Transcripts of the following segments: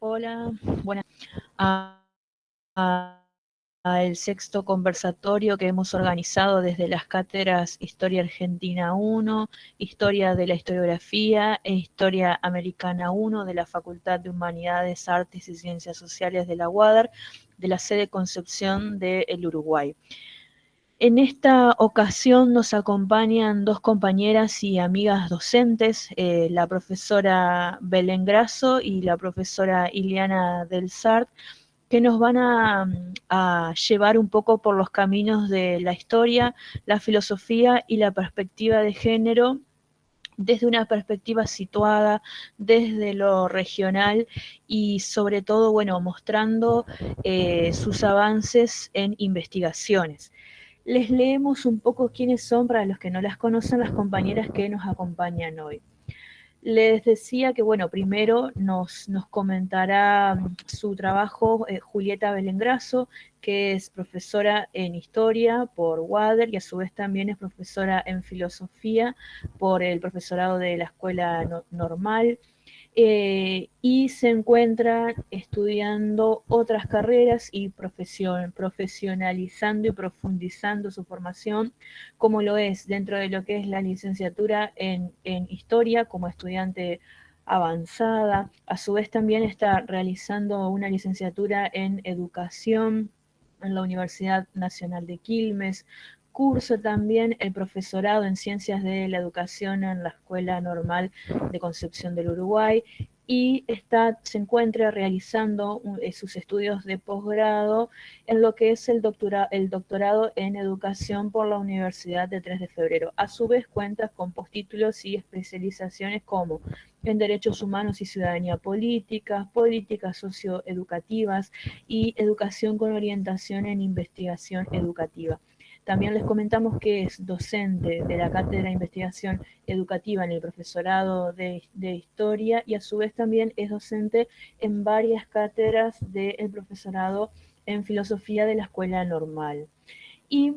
Hola, buenas. El sexto conversatorio que hemos organizado desde las cátedras Historia Argentina 1, Historia de la Historiografía e Historia Americana 1 de la Facultad de Humanidades, Artes y Ciencias Sociales de la UADER, de la sede Concepción del Uruguay. En esta ocasión nos acompañan dos compañeras y amigas docentes, la profesora Belén Grasso y la profesora Ileana del Sart, que nos van a llevar un poco por los caminos de la historia, la filosofía y la perspectiva de género, desde una perspectiva situada, desde lo regional y sobre todo, bueno, mostrando sus avances en investigaciones. Les leemos un poco quiénes son, para los que no las conocen, las compañeras que nos acompañan hoy. Les decía que, bueno, primero nos comentará su trabajo Julieta Belén Grasso, que es profesora en Historia por UADER y a su vez también es profesora en Filosofía por el profesorado de la Escuela Normal. Y se encuentra estudiando otras carreras y profesionalizando y profundizando su formación, como lo es dentro de lo que es la licenciatura en Historia como estudiante avanzada. A su vez también está realizando una licenciatura en Educación en la Universidad Nacional de Quilmes. Cursa también el profesorado en Ciencias de la Educación en la Escuela Normal de Concepción del Uruguay y se encuentra realizando sus estudios de posgrado en lo que es el doctorado en Educación por la Universidad de 3 de Febrero. A su vez cuenta con postítulos y especializaciones como en Derechos Humanos y Ciudadanía Política, Políticas Socioeducativas y Educación con orientación en investigación educativa. También les comentamos que es docente de la Cátedra de Investigación Educativa en el profesorado de Historia y a su vez también es docente en varias cátedras del profesorado en Filosofía de la Escuela Normal. Y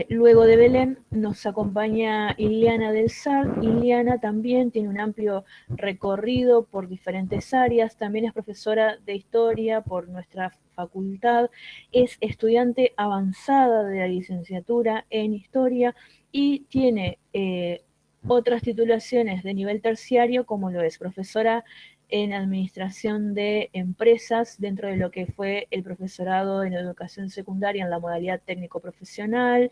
luego de Belén nos acompaña Ileana del Sart. Ileana también tiene un amplio recorrido por diferentes áreas, también es profesora de Historia por nuestra facultad, es estudiante avanzada de la licenciatura en Historia y tiene otras titulaciones de nivel terciario, como lo es profesora en Administración de Empresas dentro de lo que fue el profesorado en Educación Secundaria en la modalidad técnico-profesional,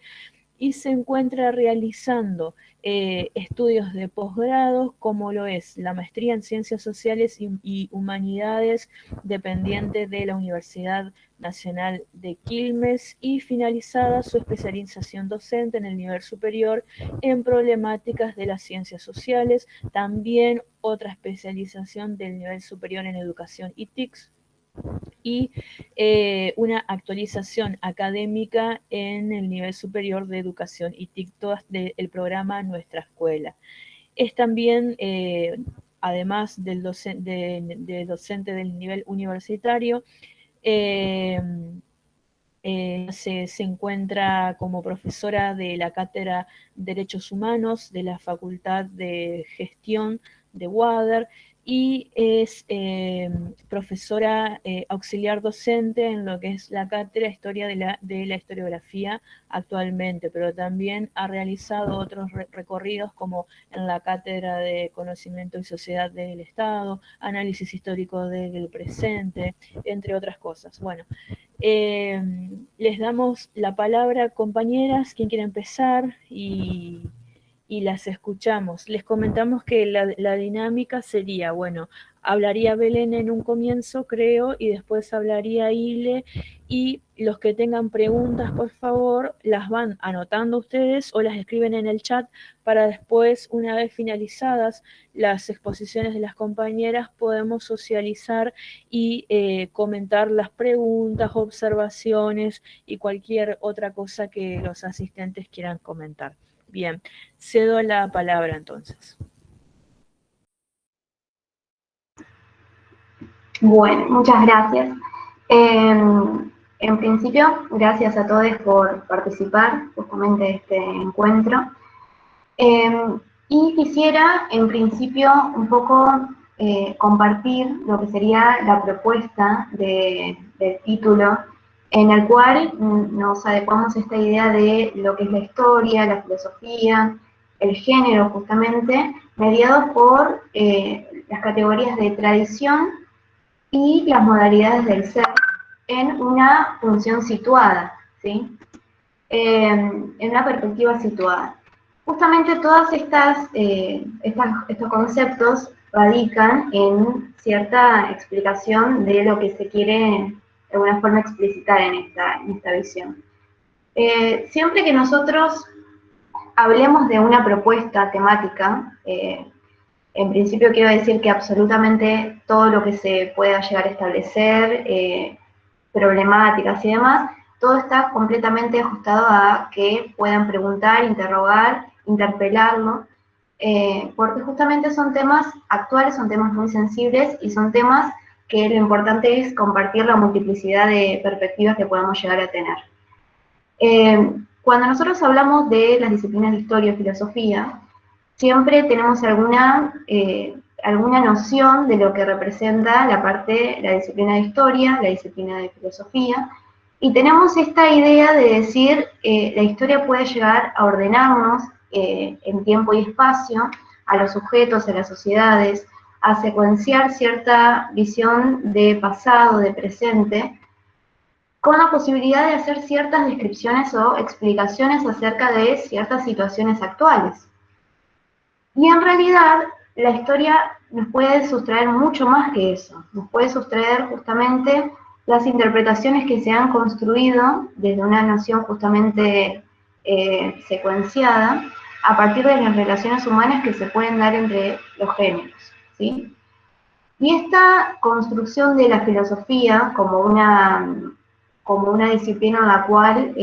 y se encuentra realizando estudios de posgrado, como lo es la maestría en Ciencias Sociales y Humanidades, dependiente de la Universidad Nacional de Quilmes, y finalizada su especialización docente en el nivel superior en problemáticas de las ciencias sociales, también otra especialización del nivel superior en educación y TICS, y una actualización académica en el nivel superior de educación y TIC, todas del programa Nuestra Escuela. Es también, además del docente del nivel universitario, se encuentra como profesora de la Cátedra de Derechos Humanos de la Facultad de Gestión de UADER y es profesora auxiliar docente en lo que es la Cátedra Historia de la Historiografía actualmente, pero también ha realizado otros recorridos como en la Cátedra de Conocimiento y Sociedad del Estado, Análisis Histórico del Presente, entre otras cosas. Bueno, les damos la palabra, compañeras, quien quiera empezar y las escuchamos. Les comentamos que la dinámica sería, bueno, hablaría Belén en un comienzo, creo, y después hablaría Ile, y los que tengan preguntas, por favor, las van anotando ustedes o las escriben en el chat para después, una vez finalizadas las exposiciones de las compañeras, podemos socializar y comentar las preguntas, observaciones y cualquier otra cosa que los asistentes quieran comentar. Bien, cedo la palabra entonces. Bueno, muchas gracias. En principio, gracias a todos por participar justamente de este encuentro. Y quisiera, en principio, un poco compartir lo que sería la propuesta del título, en el cual nos adecuamos a esta idea de lo que es la historia, la filosofía, el género justamente, mediados por las categorías de tradición y las modalidades del ser en una función situada, ¿sí? En una perspectiva situada. Justamente todas estos conceptos radican en cierta explicación de lo que se quiere de alguna forma explicitar en esta visión. Siempre que nosotros hablemos de una propuesta temática, en principio quiero decir que absolutamente todo lo que se pueda llegar a establecer, problemáticas y demás, todo está completamente ajustado a que puedan preguntar, interrogar, interpelarlo, porque justamente son temas actuales, son temas muy sensibles y son temas que lo importante es compartir la multiplicidad de perspectivas que podamos llegar a tener. Cuando nosotros hablamos de las disciplinas de historia y filosofía, siempre tenemos alguna noción de lo que representa la disciplina de historia, la disciplina de filosofía, y tenemos esta idea de decir, la historia puede llegar a ordenarnos en tiempo y espacio, a los sujetos, a las sociedades, a secuenciar cierta visión de pasado, de presente, con la posibilidad de hacer ciertas descripciones o explicaciones acerca de ciertas situaciones actuales. Y en realidad, la historia nos puede sustraer mucho más que eso. Nos puede sustraer justamente las interpretaciones que se han construido desde una noción justamente secuenciada a partir de las relaciones humanas que se pueden dar entre los géneros, ¿sí? Y esta construcción de la filosofía como una disciplina en la cual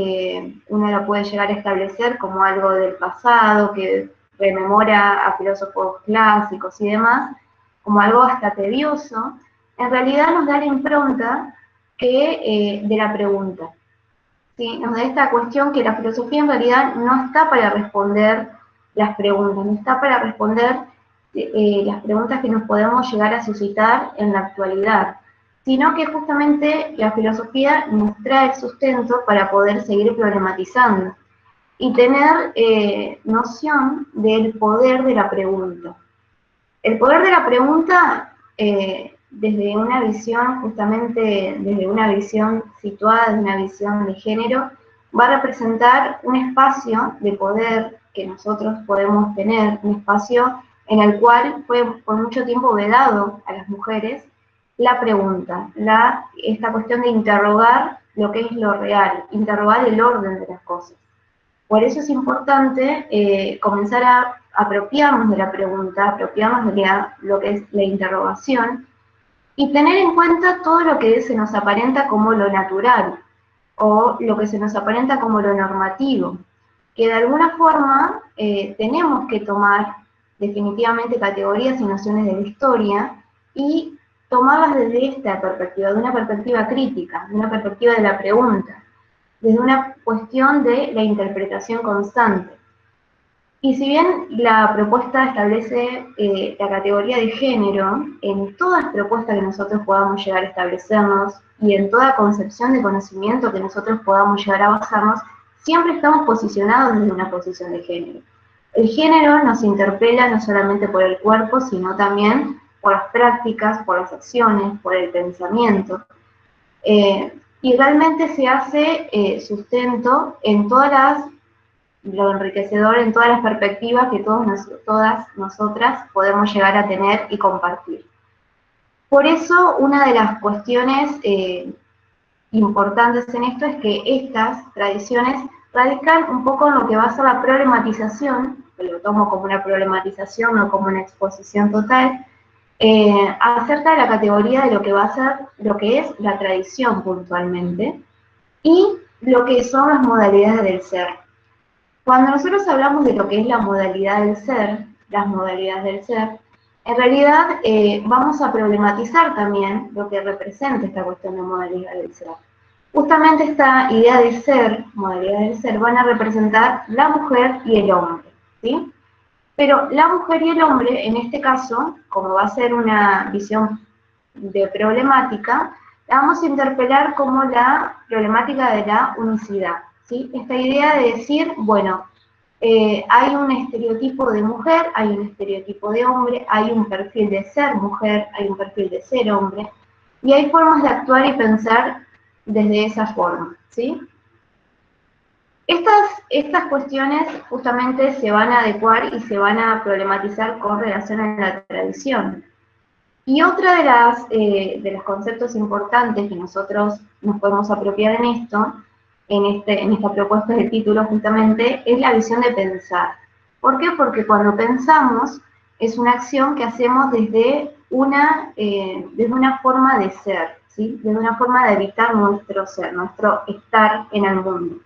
uno la puede llegar a establecer como algo del pasado, que rememora a filósofos clásicos y demás, como algo hasta tedioso, en realidad nos da la impronta de la pregunta. ¿Sí? Nos da esta cuestión que la filosofía en realidad no está para responder las preguntas, no está para responder las preguntas que nos podemos llegar a suscitar en la actualidad, sino que justamente la filosofía nos trae el sustento para poder seguir problematizando y tener noción del poder de la pregunta. El poder de la pregunta, desde una visión, justamente desde una visión situada, desde una visión de género, va a representar un espacio de poder que nosotros podemos tener, un espacio en el cual fue por mucho tiempo vedado a las mujeres la pregunta, esta cuestión de interrogar lo que es lo real, interrogar el orden de las cosas. Por eso es importante comenzar a apropiarnos de la pregunta, apropiarnos de lo que es la interrogación, y tener en cuenta todo lo que se nos aparenta como lo natural, o lo que se nos aparenta como lo normativo, que de alguna forma tenemos que tomar definitivamente categorías y nociones de la historia, y tomarlas desde esta perspectiva, de una perspectiva crítica, de una perspectiva de la pregunta, desde una cuestión de la interpretación constante. Y si bien la propuesta establece la categoría de género, en todas propuestas que nosotros podamos llegar a establecernos y en toda concepción de conocimiento que nosotros podamos llegar a basarnos, siempre estamos posicionados desde una posición de género. El género nos interpela no solamente por el cuerpo, sino también por las prácticas, por las acciones, por el pensamiento. Y realmente se hace sustento en lo enriquecedor, en todas las perspectivas que todas nosotras podemos llegar a tener y compartir. Por eso, una de las cuestiones importantes en esto es que estas tradiciones radican un poco en lo que va a ser la problematización, que lo tomo como una problematización, no como una exposición total, acerca de la categoría de lo que va a ser, lo que es la tradición puntualmente, y lo que son las modalidades del ser. Cuando nosotros hablamos de lo que es la modalidad del ser, las modalidades del ser, en realidad vamos a problematizar también lo que representa esta cuestión de modalidad del ser. Justamente esta idea de ser, modalidad del ser, van a representar la mujer y el hombre, ¿sí? Pero la mujer y el hombre, en este caso, como va a ser una visión de problemática, la vamos a interpelar como la problemática de la unicidad, ¿sí? Esta idea de decir, bueno, hay un estereotipo de mujer, hay un estereotipo de hombre, hay un perfil de ser mujer, hay un perfil de ser hombre, y hay formas de actuar y pensar desde esa forma, ¿sí? Estas cuestiones justamente se van a adecuar y se van a problematizar con relación a la tradición. Y otra de los conceptos importantes que nosotros nos podemos apropiar en esto, en esta propuesta del título justamente, es la visión de pensar. ¿Por qué? Porque cuando pensamos es una acción que hacemos desde una forma de ser, ¿sí? Desde una forma de habitar nuestro ser, nuestro estar en el mundo.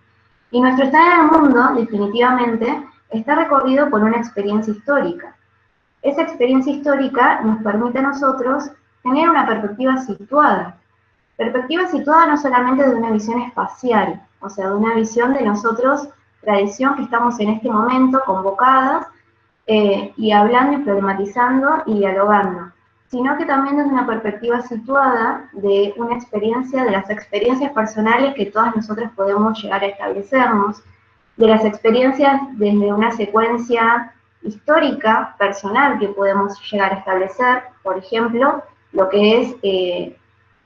Y nuestro estar en el mundo, definitivamente, está recorrido por una experiencia histórica. Esa experiencia histórica nos permite a nosotros tener una perspectiva situada. Perspectiva situada no solamente de una visión espacial, o sea, de una visión de nosotros, tradición que estamos en este momento convocadas y hablando y problematizando y dialogando, sino que también desde una perspectiva situada de una experiencia, de las experiencias personales que todas nosotras podemos llegar a establecernos, de las experiencias desde una secuencia histórica, personal que podemos llegar a establecer, por ejemplo, lo que es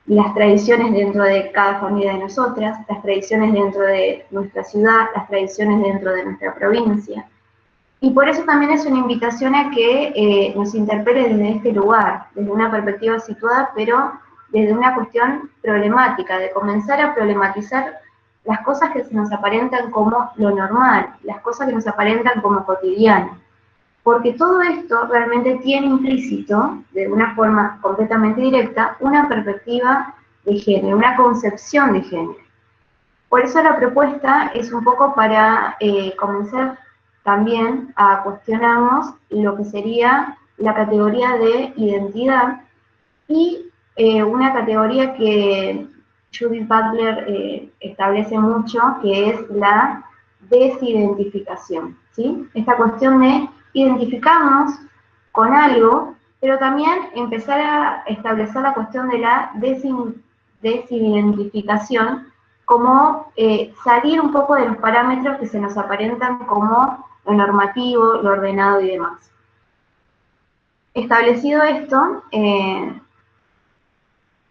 las tradiciones dentro de cada familia de nosotras, las tradiciones dentro de nuestra ciudad, las tradiciones dentro de nuestra provincia. Y por eso también es una invitación a que nos interpele desde este lugar, desde una perspectiva situada, pero desde una cuestión problemática, de comenzar a problematizar las cosas que se nos aparentan como lo normal, las cosas que nos aparentan como cotidianas. Porque todo esto realmente tiene implícito, de una forma completamente directa, una perspectiva de género, una concepción de género. Por eso la propuesta es un poco para comenzar también a cuestionarnos lo que sería la categoría de identidad y una categoría que Judith Butler establece mucho, que es la desidentificación, ¿sí? Esta cuestión de identificarnos con algo, pero también empezar a establecer la cuestión de la desidentificación, como salir un poco de los parámetros que se nos aparentan como lo normativo, lo ordenado y demás. Establecido esto,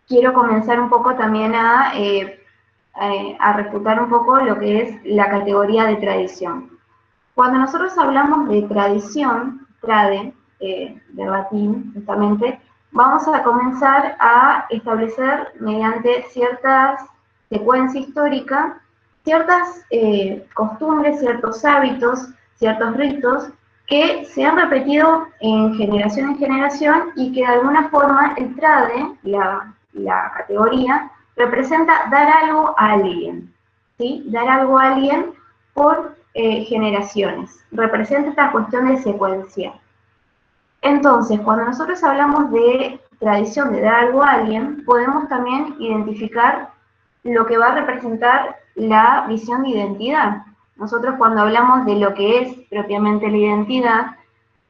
quiero comenzar un poco también a refutar un poco lo que es la categoría de tradición. Cuando nosotros hablamos de tradición, trade, de latín justamente, vamos a comenzar a establecer mediante ciertas secuencia histórica, ciertas costumbres, ciertos hábitos, ciertos ritos que se han repetido en generación y que de alguna forma el trade, la categoría, representa dar algo a alguien, ¿sí? Dar algo a alguien por generaciones. Representa esta cuestión de secuencia. Entonces, cuando nosotros hablamos de tradición de dar algo a alguien, podemos también identificar lo que va a representar la visión de identidad. Nosotros cuando hablamos de lo que es propiamente la identidad,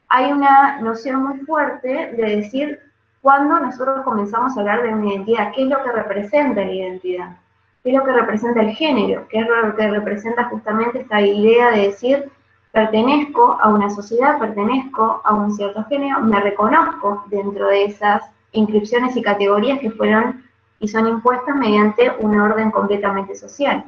hay una noción muy fuerte de decir cuando nosotros comenzamos a hablar de una identidad, qué es lo que representa la identidad, qué es lo que representa el género, qué es lo que representa justamente esta idea de decir pertenezco a una sociedad, pertenezco a un cierto género, me reconozco dentro de esas inscripciones y categorías que fueron y son impuestas mediante un orden completamente social.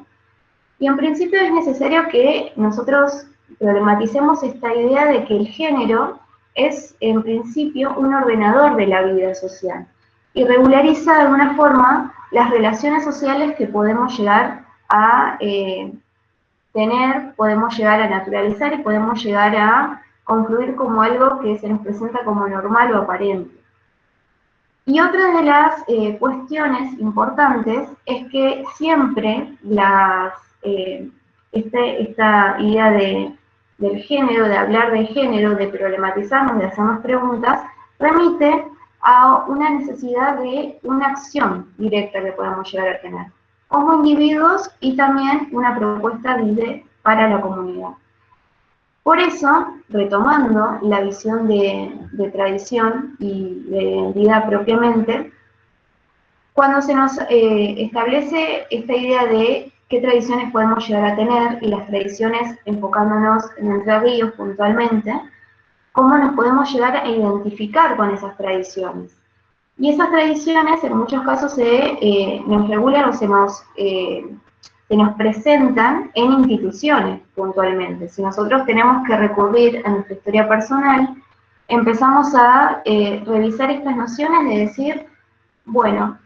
Y en principio es necesario que nosotros problematicemos esta idea de que el género es en principio un ordenador de la vida social y regulariza de alguna forma las relaciones sociales que podemos llegar a tener, podemos llegar a naturalizar y podemos llegar a concluir como algo que se nos presenta como normal o aparente. Y otra de las cuestiones importantes es que siempre esta idea del género, de hablar de género, de problematizarnos, de hacernos preguntas, remite a una necesidad de una acción directa que podemos llegar a tener como individuos y también una propuesta para la comunidad. Por eso, retomando la visión de tradición y de identidad propiamente, cuando se nos establece esta idea de qué tradiciones podemos llegar a tener, y las tradiciones enfocándonos en Entre Ríos puntualmente, cómo nos podemos llegar a identificar con esas tradiciones. Y esas tradiciones en muchos casos nos regulan o se nos presentan en instituciones puntualmente. Si nosotros tenemos que recurrir a nuestra historia personal, empezamos a revisar estas nociones de decir, bueno,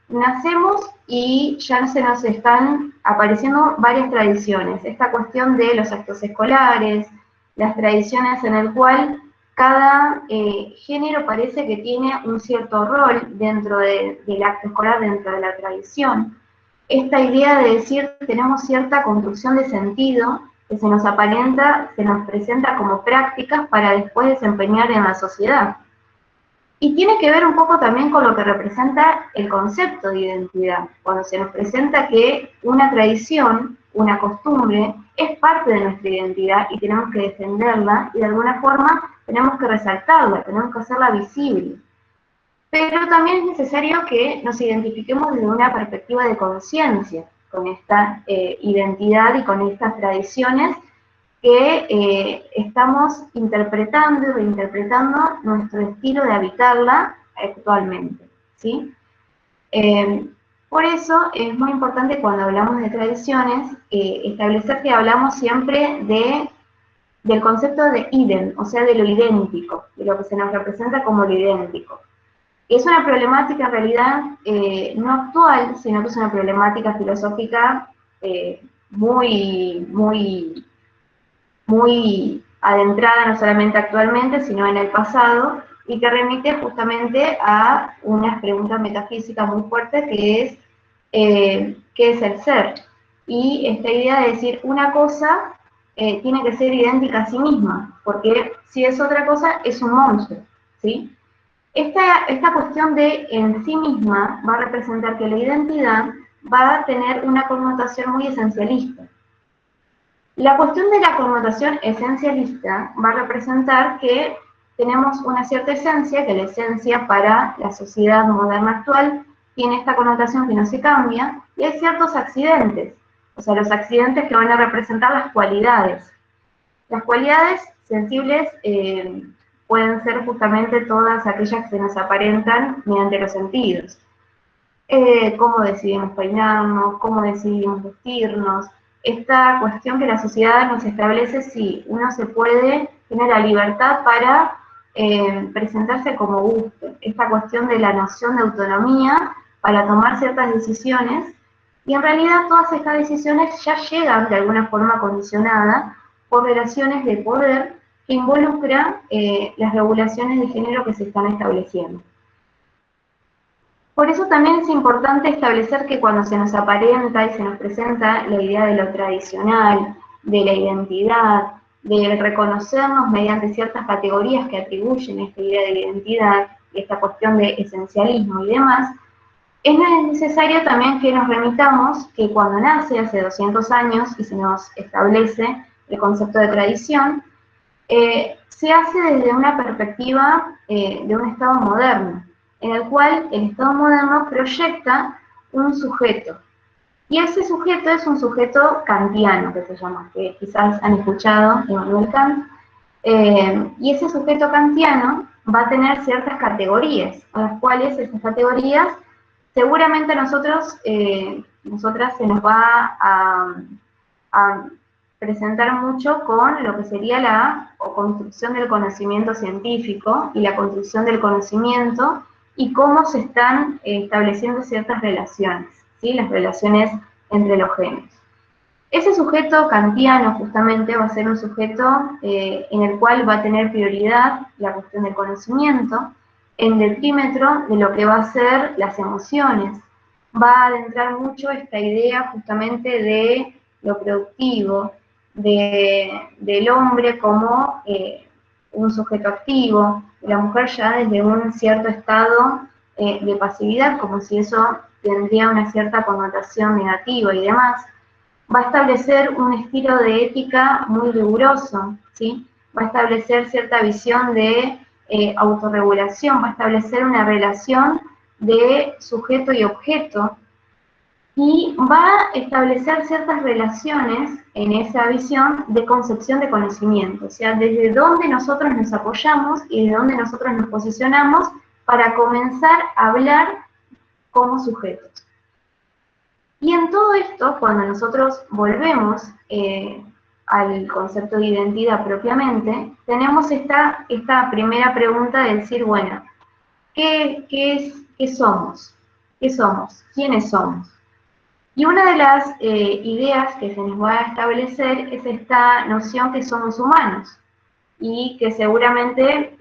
nacemos y ya se nos están apareciendo varias tradiciones. Esta cuestión de los actos escolares, las tradiciones en el cual cada género parece que tiene un cierto rol dentro del acto escolar, dentro de la tradición. Esta idea de decir tenemos cierta construcción de sentido que se nos aparenta, se nos presenta como prácticas para después desempeñar en la sociedad. Y tiene que ver un poco también con lo que representa el concepto de identidad, cuando se nos presenta que una tradición, una costumbre, es parte de nuestra identidad y tenemos que defenderla y de alguna forma tenemos que resaltarla, tenemos que hacerla visible. Pero también es necesario que nos identifiquemos desde una perspectiva de conciencia con esta identidad y con estas tradiciones que estamos interpretando y reinterpretando nuestro estilo de habitarla actualmente, ¿sí? Por eso es muy importante cuando hablamos de tradiciones, establecer que hablamos siempre del concepto de idem, o sea, de lo idéntico, de lo que se nos representa como lo idéntico. Es una problemática en realidad no actual, sino que es una problemática filosófica muy adentrada no solamente actualmente, sino en el pasado, y que remite justamente a unas preguntas metafísicas muy fuertes, que es ¿qué es el ser? Y esta idea de decir una cosa tiene que ser idéntica a sí misma, porque si es otra cosa, es un monstruo, ¿sí? Esta cuestión de en sí misma va a representar que la identidad va a tener una connotación muy esencialista. La cuestión de la connotación esencialista va a representar que tenemos una cierta esencia, que la esencia para la sociedad moderna actual tiene esta connotación que no se cambia, y hay ciertos accidentes, o sea, los accidentes que van a representar las cualidades. Las cualidades sensibles pueden ser justamente todas aquellas que se nos aparentan mediante los sentidos. Cómo decidimos peinarnos, cómo decidimos vestirnos, esta cuestión que la sociedad nos establece si uno se puede, tiene la libertad para presentarse como guste, esta cuestión de la noción de autonomía para tomar ciertas decisiones, y en realidad todas estas decisiones ya llegan de alguna forma condicionadas por relaciones de poder que involucran las regulaciones de género que se están estableciendo. Por eso también es importante establecer que cuando se nos aparenta y se nos presenta la idea de lo tradicional, de la identidad, de reconocernos mediante ciertas categorías que atribuyen esta idea de identidad, esta cuestión de esencialismo y demás, es necesario también que nos remitamos que cuando nace hace 200 años y se nos establece el concepto de tradición, se hace desde una perspectiva de un Estado moderno, en el cual el Estado moderno proyecta un sujeto. Y ese sujeto es un sujeto kantiano, que se llama, que quizás han escuchado Immanuel Kant. Y ese sujeto kantiano va a tener ciertas categorías, a las cuales esas categorías seguramente nosotras se nos va a presentar mucho con lo que sería la construcción del conocimiento científico y la construcción del conocimiento y cómo se están estableciendo ciertas relaciones, ¿sí? Las relaciones entre los géneros. Ese sujeto kantiano justamente va a ser un sujeto en el cual va a tener prioridad la cuestión del conocimiento en detrímetro de lo que va a ser las emociones. Va a adentrar mucho esta idea justamente de lo productivo, del hombre como un sujeto activo, de la mujer ya desde un cierto estado de pasividad, como si eso tendría una cierta connotación negativa y demás. va a establecer un estilo de ética muy riguroso, ¿sí? Va a establecer cierta visión de autorregulación, va a establecer una relación de sujeto y objeto, y va a establecer ciertas relaciones en esa visión de concepción de conocimiento, o sea, desde dónde nosotros nos apoyamos y de dónde nosotros nos posicionamos para comenzar a hablar como sujetos. Y en todo esto, cuando nosotros volvemos al concepto de identidad propiamente, tenemos esta primera pregunta de decir, bueno, ¿qué somos? ¿Qué somos? ¿Quiénes somos? Y una de las ideas que se nos va a establecer es esta noción que somos humanos y que seguramente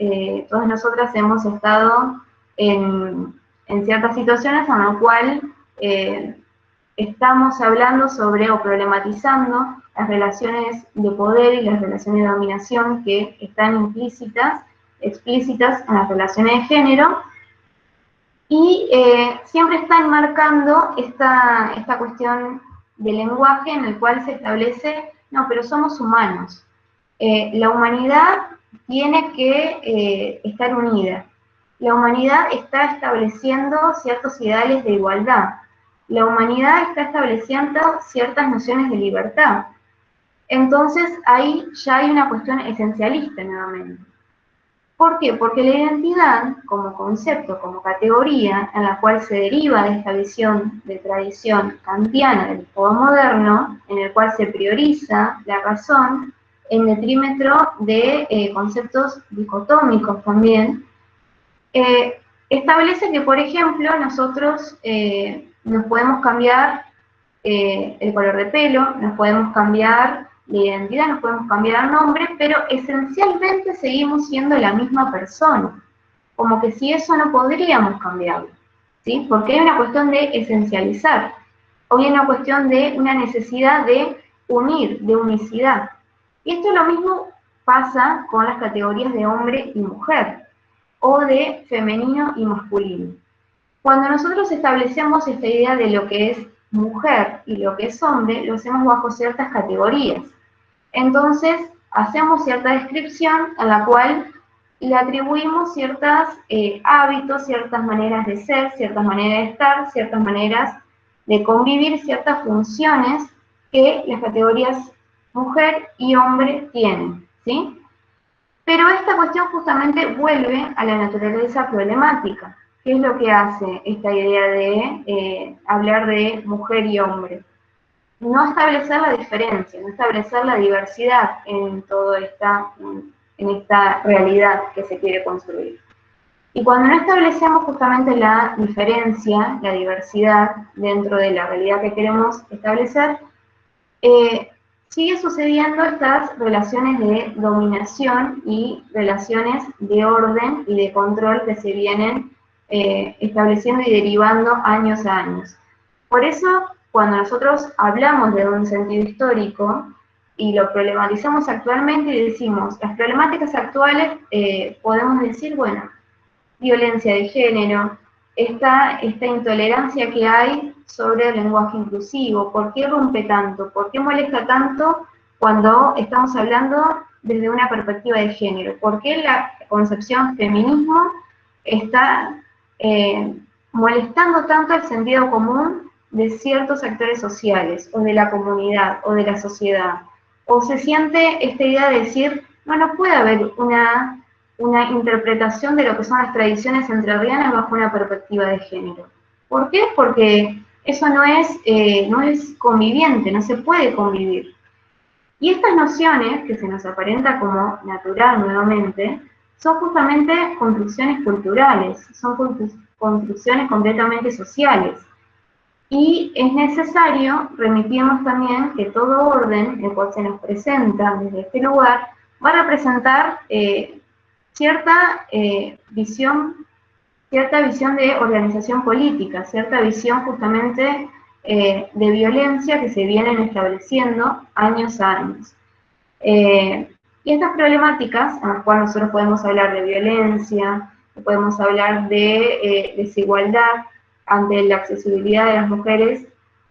todas nosotras hemos estado en ciertas situaciones en las cuales estamos hablando sobre o problematizando las relaciones de poder y las relaciones de dominación que están explícitas en las relaciones de género, y siempre está enmarcando esta cuestión del lenguaje en el cual se establece, no, pero somos humanos. La humanidad tiene que estar unida. La humanidad está estableciendo ciertos ideales de igualdad. La humanidad está estableciendo ciertas nociones de libertad. Entonces ahí ya hay una cuestión esencialista nuevamente. ¿Por qué? Porque la identidad, como concepto, como categoría, en la cual se deriva de esta visión de tradición kantiana del todo moderno, en el cual se prioriza la razón en detrimento de conceptos dicotómicos también, establece que, por ejemplo, nosotros nos podemos cambiar el color de pelo, nos podemos cambiar la identidad, nos podemos cambiar el nombre, pero esencialmente seguimos siendo la misma persona, como que si eso no podríamos cambiarlo, ¿sí? Porque hay una cuestión de esencializar, o hay una cuestión de una necesidad de unir, de unicidad. Y esto lo mismo pasa con las categorías de hombre y mujer, o de femenino y masculino. Cuando nosotros establecemos esta idea de lo que es mujer y lo que es hombre, lo hacemos bajo ciertas categorías. Entonces, hacemos cierta descripción en la cual le atribuimos ciertos hábitos, ciertas maneras de ser, ciertas maneras de estar, ciertas maneras de convivir, ciertas funciones que las categorías mujer y hombre tienen, ¿sí? Pero esta cuestión justamente vuelve a la naturaleza problemática. ¿Qué es lo que hace esta idea de hablar de mujer y hombre? No establecer la diferencia, no establecer la diversidad en toda esta realidad que se quiere construir. Y cuando no establecemos justamente la diferencia, la diversidad dentro de la realidad que queremos establecer, sigue sucediendo estas relaciones de dominación y relaciones de orden y de control que se vienen estableciendo y derivando años a años. Por eso, cuando nosotros hablamos de un sentido histórico y lo problematizamos actualmente y decimos, las problemáticas actuales, podemos decir, bueno, violencia de género, esta intolerancia que hay sobre el lenguaje inclusivo, ¿por qué rompe tanto? ¿Por qué molesta tanto cuando estamos hablando desde una perspectiva de género? ¿Por qué la concepción feminismo está molestando tanto el sentido común de ciertos actores sociales, o de la comunidad, o de la sociedad? O se siente esta idea de decir, no puede haber una interpretación de lo que son las tradiciones entrerrianas bajo una perspectiva de género. ¿Por qué? Porque eso no es conviviente, no se puede convivir. Y estas nociones, que se nos aparenta como natural nuevamente, son justamente construcciones culturales, son construcciones completamente sociales. Y es necesario remitirnos también que todo orden, el cual se nos presenta desde este lugar, va a representar cierta visión de organización política, cierta visión justamente de violencia que se vienen estableciendo años a años. Y estas problemáticas, en las cuales nosotros podemos hablar de violencia, podemos hablar de desigualdad ante la accesibilidad de las mujeres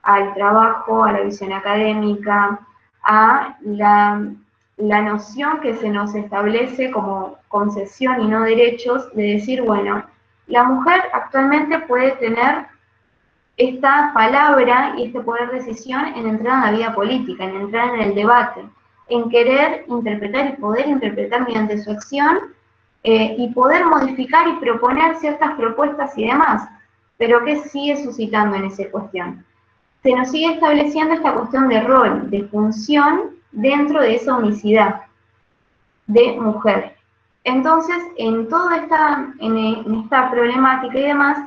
al trabajo, a la visión académica, a la noción que se nos establece como concesión y no derechos, de decir, bueno, la mujer actualmente puede tener esta palabra y este poder de decisión en entrar en la vida política, en entrar en el debate, en querer interpretar y poder interpretar mediante su acción y poder modificar y proponer ciertas propuestas y demás. Pero ¿qué sigue suscitando en esa cuestión? Se nos sigue estableciendo esta cuestión de rol, de función dentro de esa unicidad de mujer. Entonces, en toda en esta problemática y demás,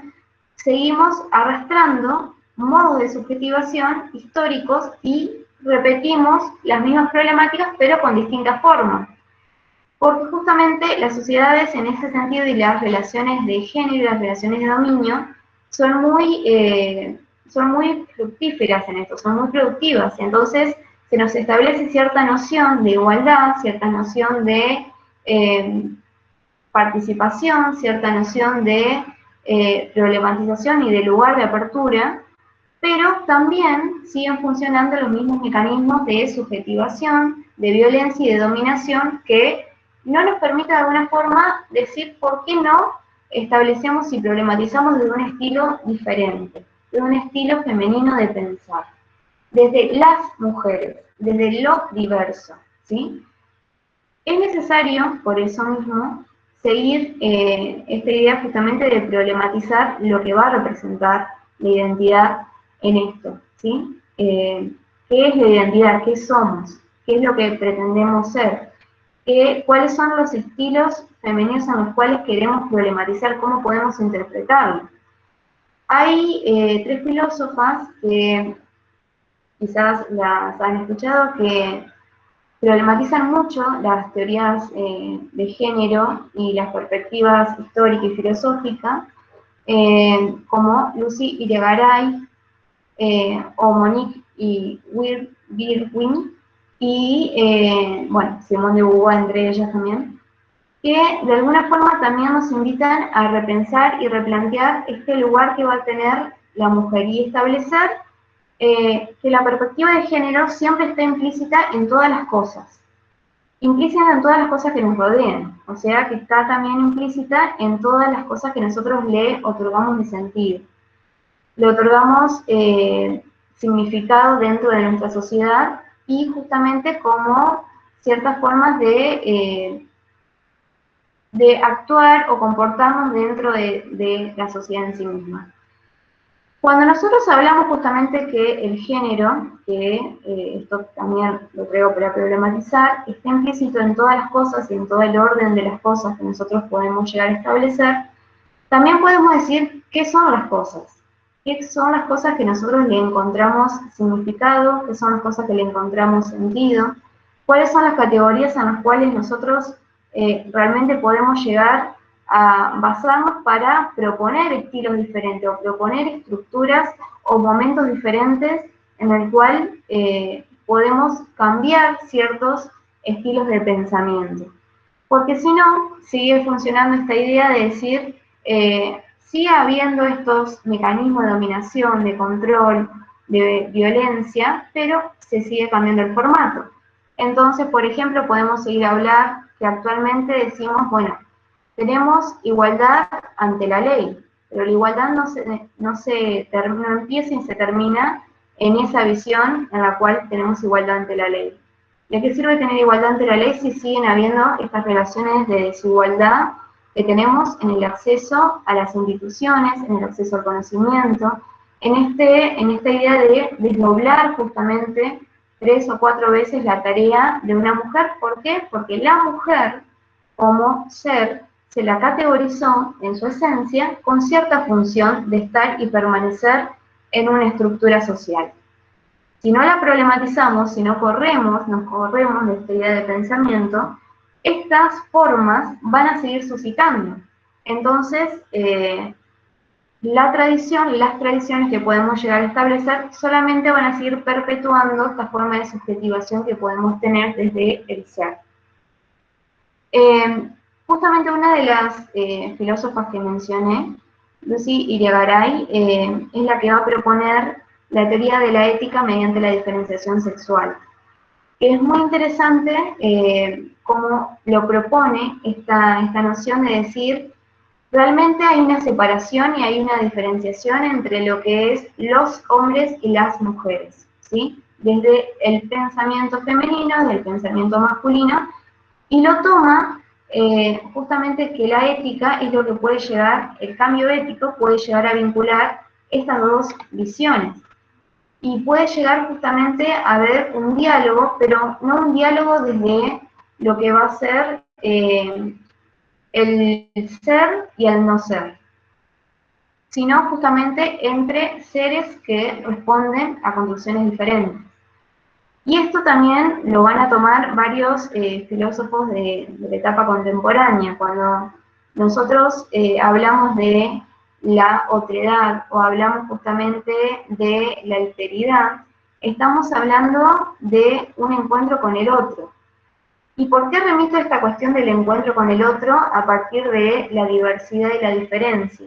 seguimos arrastrando modos de subjetivación históricos y repetimos las mismas problemáticas, pero con distintas formas. Porque justamente las sociedades en ese sentido y las relaciones de género y las relaciones de dominio son muy fructíferas en esto, son muy productivas. Entonces se nos establece cierta noción de igualdad, cierta noción de participación, cierta noción de problematización y de lugar de apertura, pero también siguen funcionando los mismos mecanismos de subjetivación, de violencia y de dominación que no nos permite de alguna forma decir por qué no establecemos y problematizamos desde un estilo diferente, de un estilo femenino de pensar, desde las mujeres, desde lo diverso, ¿sí? Es necesario, por eso mismo, seguir esta idea justamente de problematizar lo que va a representar la identidad en esto, ¿sí? ¿Qué es la identidad? ¿Qué somos? ¿Qué es lo que pretendemos ser? ¿Cuáles son los estilos femeninos en los cuales queremos problematizar? ¿Cómo podemos interpretarlo? Hay tres filósofas que quizás las han escuchado que problematizan mucho las teorías de género y las perspectivas histórica y filosófica, como Lucy Irigaray o Monique y Bierwin, y bueno, Simone de Beauvoir entre ellas también, que de alguna forma también nos invitan a repensar y replantear este lugar que va a tener la mujer y establecer que la perspectiva de género siempre está implícita en todas las cosas, implícita en todas las cosas que nos rodean, o sea que está también implícita en todas las cosas que nosotros le otorgamos de sentido. Le otorgamos significado dentro de nuestra sociedad y justamente como ciertas formas de actuar o comportarnos dentro de la sociedad en sí misma. Cuando nosotros hablamos justamente que el género, que esto también lo creo para problematizar, está implícito en todas las cosas y en todo el orden de las cosas que nosotros podemos llegar a establecer, también podemos decir qué son las cosas. ¿Qué son las cosas que nosotros le encontramos significado? ¿Qué son las cosas que le encontramos sentido? ¿Cuáles son las categorías en las cuales nosotros realmente podemos llegar a basarnos para proponer estilos diferentes o proponer estructuras o momentos diferentes en el cual podemos cambiar ciertos estilos de pensamiento? Porque si no, sigue funcionando esta idea de decir, sigue habiendo estos mecanismos de dominación, de control, de violencia, pero se sigue cambiando el formato. Entonces, por ejemplo, podemos seguir a hablar que actualmente decimos, bueno, tenemos igualdad ante la ley, pero la igualdad no empieza y se termina en esa visión en la cual tenemos igualdad ante la ley. ¿De qué sirve tener igualdad ante la ley si siguen habiendo estas relaciones de desigualdad que tenemos en el acceso a las instituciones, en el acceso al conocimiento, en esta idea de desdoblar justamente 3 o 4 veces la tarea de una mujer? ¿Por qué? Porque la mujer, como ser, se la categorizó en su esencia con cierta función de estar y permanecer en una estructura social. Si no la problematizamos, si no nos corremos de esta idea de pensamiento, estas formas van a seguir suscitando. Entonces, las tradiciones que podemos llegar a establecer solamente van a seguir perpetuando esta forma de subjetivación que podemos tener desde el ser. Justamente una de las filósofas que mencioné, Lucy Irigaray, es la que va a proponer la teoría de la ética mediante la diferenciación sexual. Es muy interesante cómo lo propone esta noción de decir, realmente hay una separación y hay una diferenciación entre lo que es los hombres y las mujeres, ¿sí? Desde el pensamiento femenino, del pensamiento masculino, y lo toma justamente que la ética es lo que puede llegar, el cambio ético puede llegar a vincular estas dos visiones. Y puede llegar justamente a haber un diálogo, pero no un diálogo desde lo que va a ser el ser y el no ser, sino justamente entre seres que responden a condiciones diferentes. Y esto también lo van a tomar varios filósofos de la etapa contemporánea. Cuando nosotros hablamos de la otredad o hablamos justamente de la alteridad, estamos hablando de un encuentro con el otro. ¿Y por qué remito esta cuestión del encuentro con el otro a partir de la diversidad y la diferencia?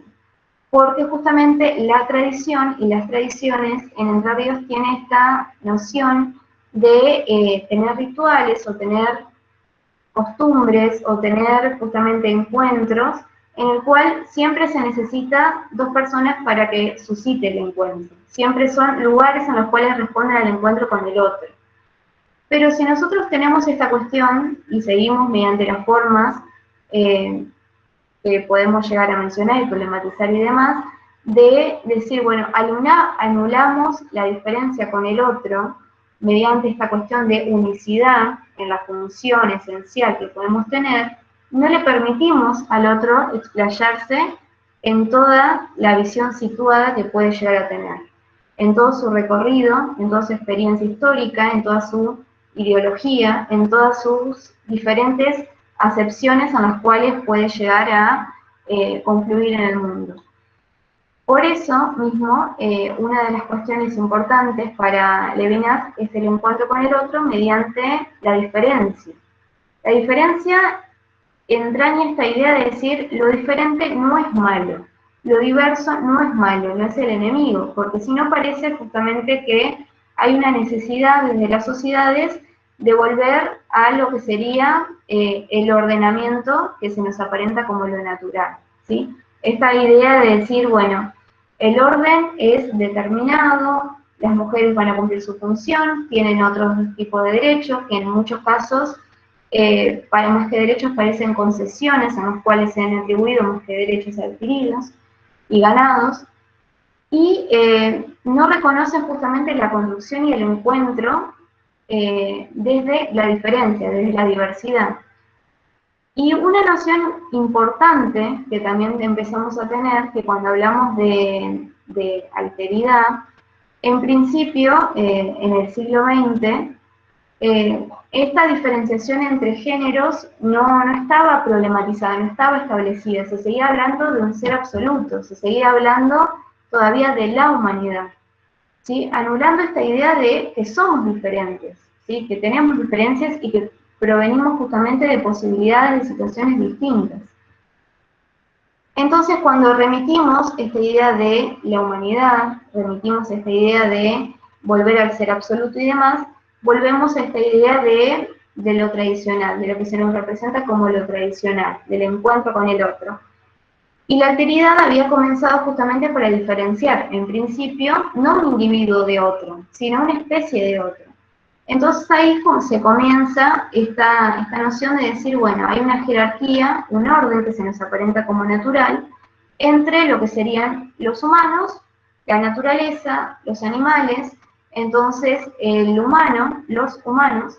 Porque justamente la tradición y las tradiciones en Entre Ríos tiene esta noción de tener rituales o tener costumbres o tener justamente encuentros en el cual siempre se necesita dos personas para que suscite el encuentro. Siempre son lugares en los cuales responden al encuentro con el otro. Pero si nosotros tenemos esta cuestión y seguimos mediante las formas que podemos llegar a mencionar y problematizar y demás, de decir, bueno, anulamos la diferencia con el otro mediante esta cuestión de unicidad en la función esencial que podemos tener, no le permitimos al otro explayarse en toda la visión situada que puede llegar a tener, en todo su recorrido, en toda su experiencia histórica, en toda su ideología, en todas sus diferentes acepciones en las cuales puede llegar a confluir en el mundo. Por eso mismo, una de las cuestiones importantes para Levinas es el encuentro con el otro mediante la diferencia. La diferencia entraña esta idea de decir, lo diferente no es malo, lo diverso no es malo, no es el enemigo, porque si no parece justamente que hay una necesidad desde las sociedades de volver a lo que sería el ordenamiento que se nos aparenta como lo natural, ¿sí? Esta idea de decir, bueno, el orden es determinado, las mujeres van a cumplir su función, tienen otro tipo de derechos, que en muchos casos, para más que derechos, parecen concesiones a los cuales se han atribuido más que derechos adquiridos y ganados, y no reconocen justamente la conducción y el encuentro desde la diferencia, desde la diversidad. Y una noción importante que también empezamos a tener, que cuando hablamos de alteridad, en principio, en el siglo XX, esta diferenciación entre géneros no estaba problematizada, no estaba establecida, se seguía hablando de un ser absoluto, se seguía hablando todavía de la humanidad, ¿sí? Anulando esta idea de que somos diferentes, ¿sí? Que tenemos diferencias y que provenimos justamente de posibilidades de situaciones distintas. Entonces, cuando remitimos esta idea de la humanidad, remitimos esta idea de volver al ser absoluto y demás, volvemos a esta idea de lo tradicional, de lo que se nos representa como lo tradicional, del encuentro con el otro. Y la alteridad había comenzado justamente para diferenciar, en principio, no un individuo de otro, sino una especie de otro. Entonces ahí se comienza esta noción de decir, bueno, hay una jerarquía, un orden que se nos aparenta como natural, entre lo que serían los humanos, la naturaleza, los animales. Entonces el humano, los humanos,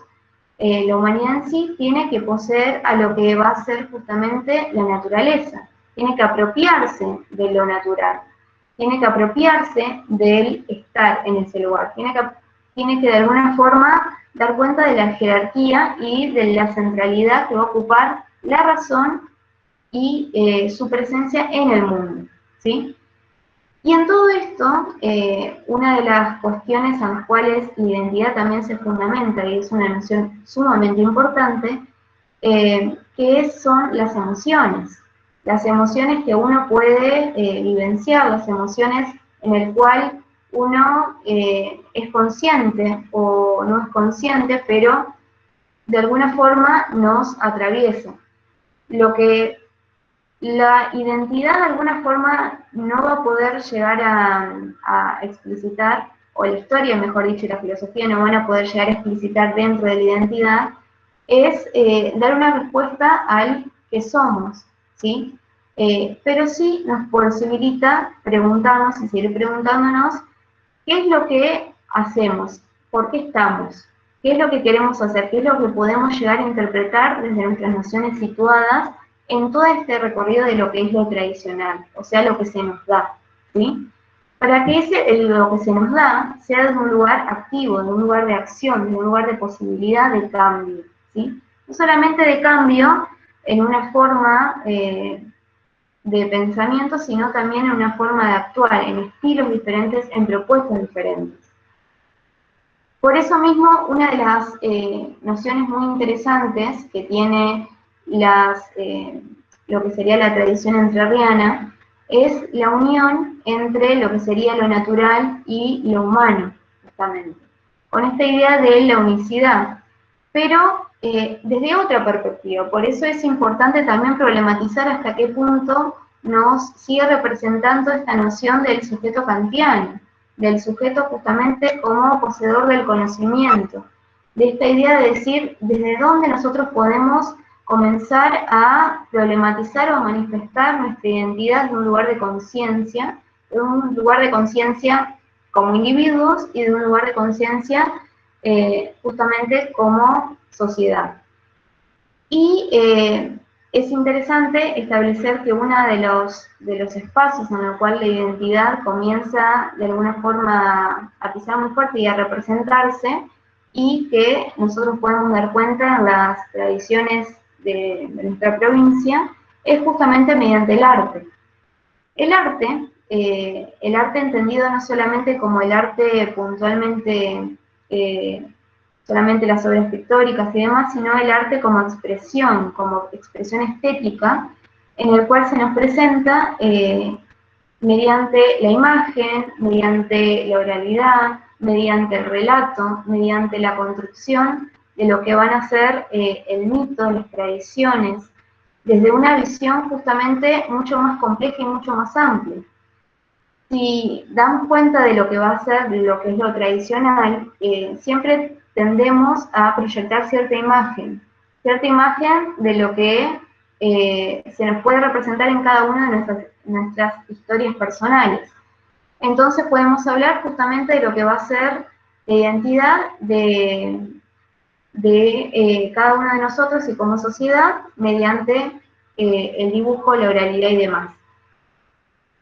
la humanidad en sí tiene que poseer a lo que va a ser justamente la naturaleza, tiene que apropiarse de lo natural, tiene que apropiarse del estar en ese lugar, tiene que de alguna forma dar cuenta de la jerarquía y de la centralidad que va a ocupar la razón y su presencia en el mundo, ¿sí? Y en todo esto, una de las cuestiones en las cuales la identidad también se fundamenta, y es una noción sumamente importante, son las emociones. Las emociones que uno puede vivenciar, las emociones en el cual uno es consciente o no es consciente, pero de alguna forma nos atraviesa. Lo que la identidad de alguna forma no va a poder llegar a explicitar, o la historia, mejor dicho, y la filosofía no van a poder llegar a explicitar dentro de la identidad, es dar una respuesta al que somos, ¿sí? Pero sí nos posibilita preguntarnos y seguir preguntándonos qué es lo que hacemos, por qué estamos, qué es lo que queremos hacer, qué es lo que podemos llegar a interpretar desde nuestras nociones situadas en todo este recorrido de lo que es lo tradicional, o sea, lo que se nos da, ¿sí? Para que lo que se nos da sea de un lugar activo, de un lugar de acción, de un lugar de posibilidad de cambio, ¿sí? No solamente de cambio en una forma de pensamiento, sino también en una forma de actuar, en estilos diferentes, en propuestas diferentes. Por eso mismo, una de las nociones muy interesantes que tiene lo que sería la tradición entrerriana es la unión entre lo que sería lo natural y lo humano, justamente, con esta idea de la unicidad, pero desde otra perspectiva. Por eso es importante también problematizar hasta qué punto nos sigue representando esta noción del sujeto kantiano, del sujeto justamente como poseedor del conocimiento, de esta idea de decir desde dónde nosotros podemos comenzar a problematizar o a manifestar nuestra identidad de un lugar de conciencia como individuos y de un lugar de conciencia justamente como sociedad. Y es interesante establecer que uno de los espacios en el cual la identidad comienza de alguna forma a pisar muy fuerte y a representarse, y que nosotros podemos dar cuenta en las tradiciones de nuestra provincia, es justamente mediante el arte. El arte entendido no solamente como el arte puntualmente, solamente las obras pictóricas y demás, sino el arte como expresión estética, en el cual se nos presenta mediante la imagen, mediante la oralidad, mediante el relato, mediante la construcción de lo que van a ser el mito, las tradiciones, desde una visión justamente mucho más compleja y mucho más amplia. Si damos cuenta de lo que va a ser, de lo que es lo tradicional, siempre tendemos a proyectar cierta imagen de lo que se nos puede representar en cada una de nuestras historias personales. Entonces podemos hablar justamente de lo que va a ser la identidad de cada uno de nosotros y como sociedad mediante el dibujo, la oralidad y demás.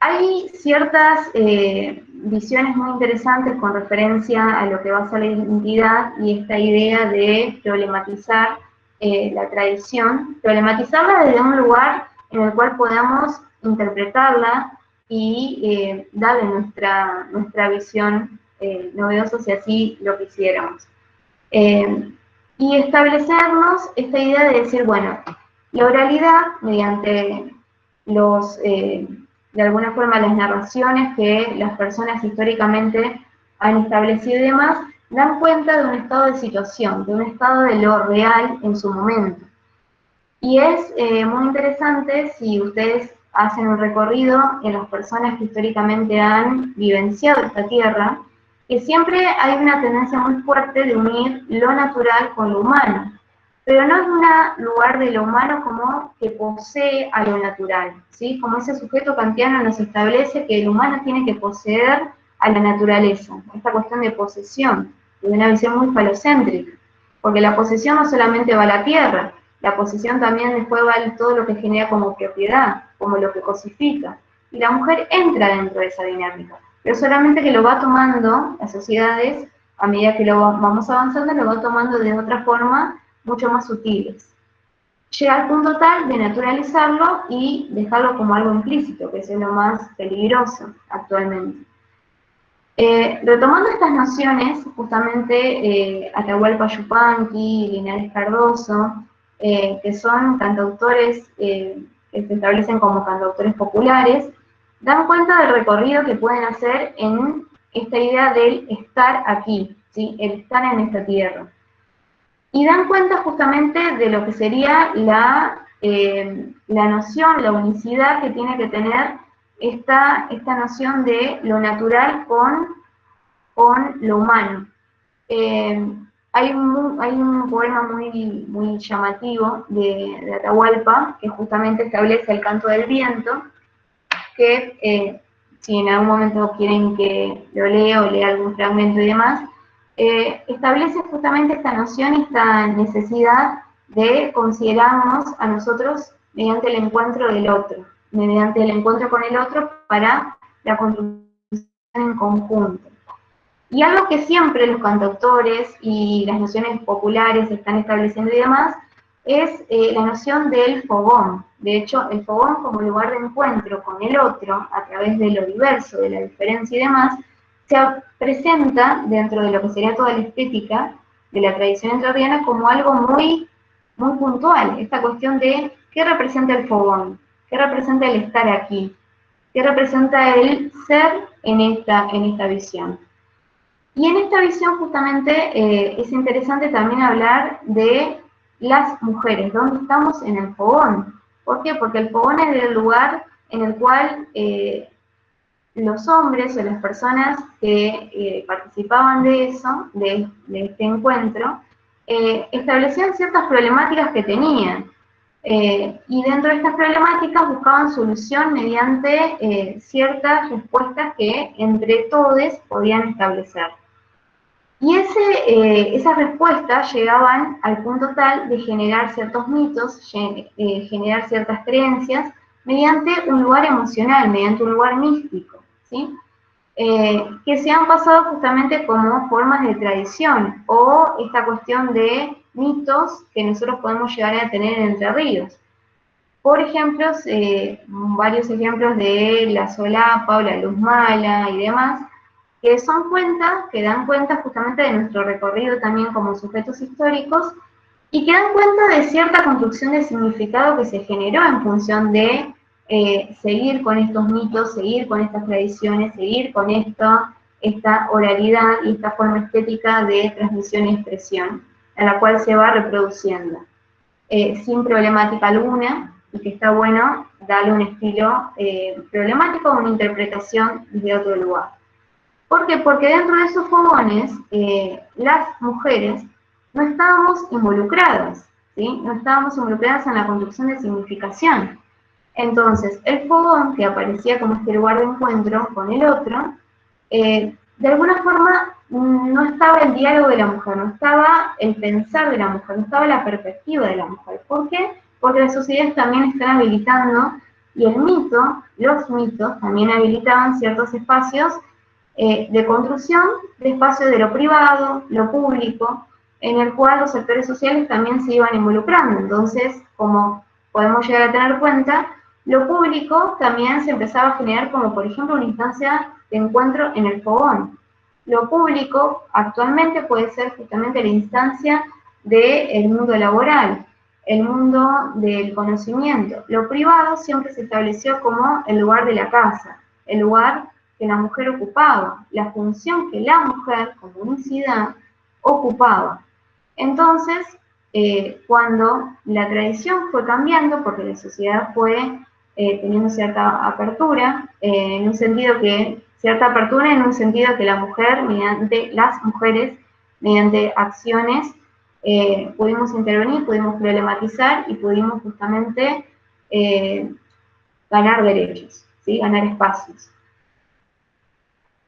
Hay ciertas visiones muy interesantes con referencia a lo que va a ser la identidad y esta idea de problematizar la tradición, problematizarla desde un lugar en el cual podamos interpretarla y darle nuestra visión novedosa si así lo quisiéramos. Y establecernos esta idea de decir, bueno, la oralidad mediante de alguna forma las narraciones que las personas históricamente han establecido y demás, dan cuenta de un estado de situación, de un estado de lo real en su momento. Y es muy interesante si ustedes hacen un recorrido en las personas que históricamente han vivenciado esta tierra, que siempre hay una tendencia muy fuerte de unir lo natural con lo humano, pero no es un lugar de lo humano como que posee a lo natural, ¿sí? Como ese sujeto kantiano nos establece que el humano tiene que poseer a la naturaleza, esta cuestión de posesión, de una visión muy falocéntrica, porque la posesión no solamente va a la tierra, la posesión también después va a todo lo que genera como propiedad, como lo que cosifica, y la mujer entra dentro de esa dinámica, pero solamente que lo va tomando las sociedades, a medida que lo vamos avanzando, lo va tomando de otra forma, mucho más sutiles. Llega al punto tal de naturalizarlo y dejarlo como algo implícito, que es lo más peligroso actualmente. Retomando estas nociones, justamente Atahualpa Yupanqui, Linares Cardoso, que son cantautores que se establecen como cantautores populares, dan cuenta del recorrido que pueden hacer en esta idea del estar aquí, ¿sí? El estar en esta tierra. Y dan cuenta justamente de lo que sería la noción, la unicidad que tiene que tener esta noción de lo natural con lo humano. Hay un poema muy llamativo de Atahualpa que justamente establece el canto del viento, que si en algún momento quieren que lo lea o lea algún fragmento y demás, establece justamente esta noción y esta necesidad de considerarnos a nosotros mediante el encuentro del otro, mediante el encuentro con el otro para la construcción en conjunto. Y algo que siempre los cantautores y las nociones populares están estableciendo y demás, es la noción del fogón. De hecho, el fogón como lugar de encuentro con el otro, a través de lo diverso, de la diferencia y demás, se presenta dentro de lo que sería toda la estética de la tradición entrerriana como algo muy puntual. Esta cuestión de qué representa el fogón, qué representa el estar aquí, qué representa el ser en esta visión. Y en esta visión justamente es interesante también hablar de las mujeres, dónde estamos en el fogón. ¿Por qué? Porque el fogón es el lugar en el cual los hombres o las personas que participaban de eso, de este encuentro, establecían ciertas problemáticas que tenían. Y dentro de estas problemáticas buscaban solución mediante ciertas respuestas que entre todos podían establecer. Y esas respuestas llegaban al punto tal de generar ciertos mitos, generar ciertas creencias, mediante un lugar emocional, mediante un lugar místico, ¿sí? Que se han pasado justamente como formas de tradición, o esta cuestión de mitos que nosotros podemos llegar a tener en Entre Ríos. Por ejemplo, varios ejemplos de la solapa o la luz mala y demás, que dan cuenta justamente de nuestro recorrido también como sujetos históricos y que dan cuenta de cierta construcción de significado que se generó en función de seguir con estos mitos, seguir con estas tradiciones, seguir con esta oralidad y esta forma estética de transmisión y expresión, a la cual se va reproduciendo, sin problemática alguna, y que está bueno darle un estilo problemático o una interpretación desde otro lugar. ¿Por qué? Porque dentro de esos fogones, las mujeres no estábamos involucradas, ¿sí? No estábamos involucradas en la construcción de significación. Entonces, el fogón, que aparecía como este lugar de encuentro con el otro, de alguna forma no estaba el diálogo de la mujer, no estaba el pensar de la mujer, no estaba la perspectiva de la mujer. ¿Por qué? Porque las sociedades también están habilitando, y el mito, los mitos, también habilitaban ciertos espacios de construcción de espacios de lo privado, lo público, en el cual los sectores sociales también se iban involucrando. Entonces, como podemos llegar a tener cuenta, lo público también se empezaba a generar como, por ejemplo, una instancia de encuentro en el fogón. Lo público actualmente puede ser justamente la instancia del mundo laboral, el mundo del conocimiento. Lo privado siempre se estableció como el lugar de la casa, el lugar que la mujer ocupaba, la función que la mujer, como unicidad, ocupaba. Entonces, cuando la tradición fue cambiando, porque la sociedad fue teniendo cierta apertura, en un sentido que la mujer, las mujeres, mediante acciones, pudimos intervenir, pudimos problematizar y pudimos justamente ganar derechos, ¿sí? Ganar espacios.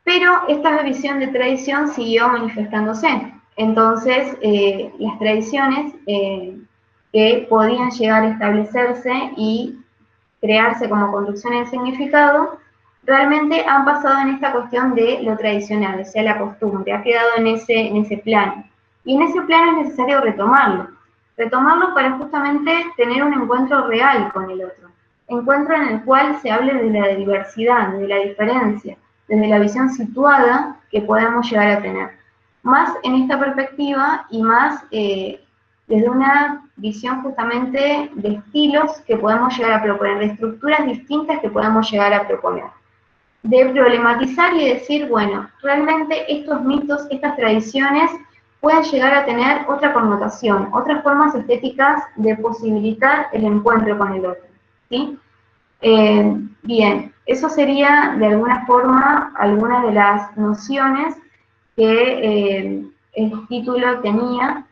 Pero esta visión de tradición siguió manifestándose. Entonces, las tradiciones que podían llegar a establecerse y crearse como construcciones de significado, realmente han pasado en esta cuestión de lo tradicional, o sea, la costumbre, ha quedado en ese plano. Y en ese plano es necesario retomarlo para justamente tener un encuentro real con el otro, encuentro en el cual se hable de la diversidad, de la diferencia, desde la visión situada que podemos llegar a tener. Más en esta perspectiva y más desde una visión justamente de estilos que podemos llegar a proponer, de estructuras distintas que podemos llegar a proponer. de problematizar y decir, bueno, realmente estos mitos, estas tradiciones pueden llegar a tener otra connotación, otras formas estéticas de posibilitar el encuentro con el otro, ¿sí? Bien, eso sería de alguna forma algunas de las nociones que el título tenía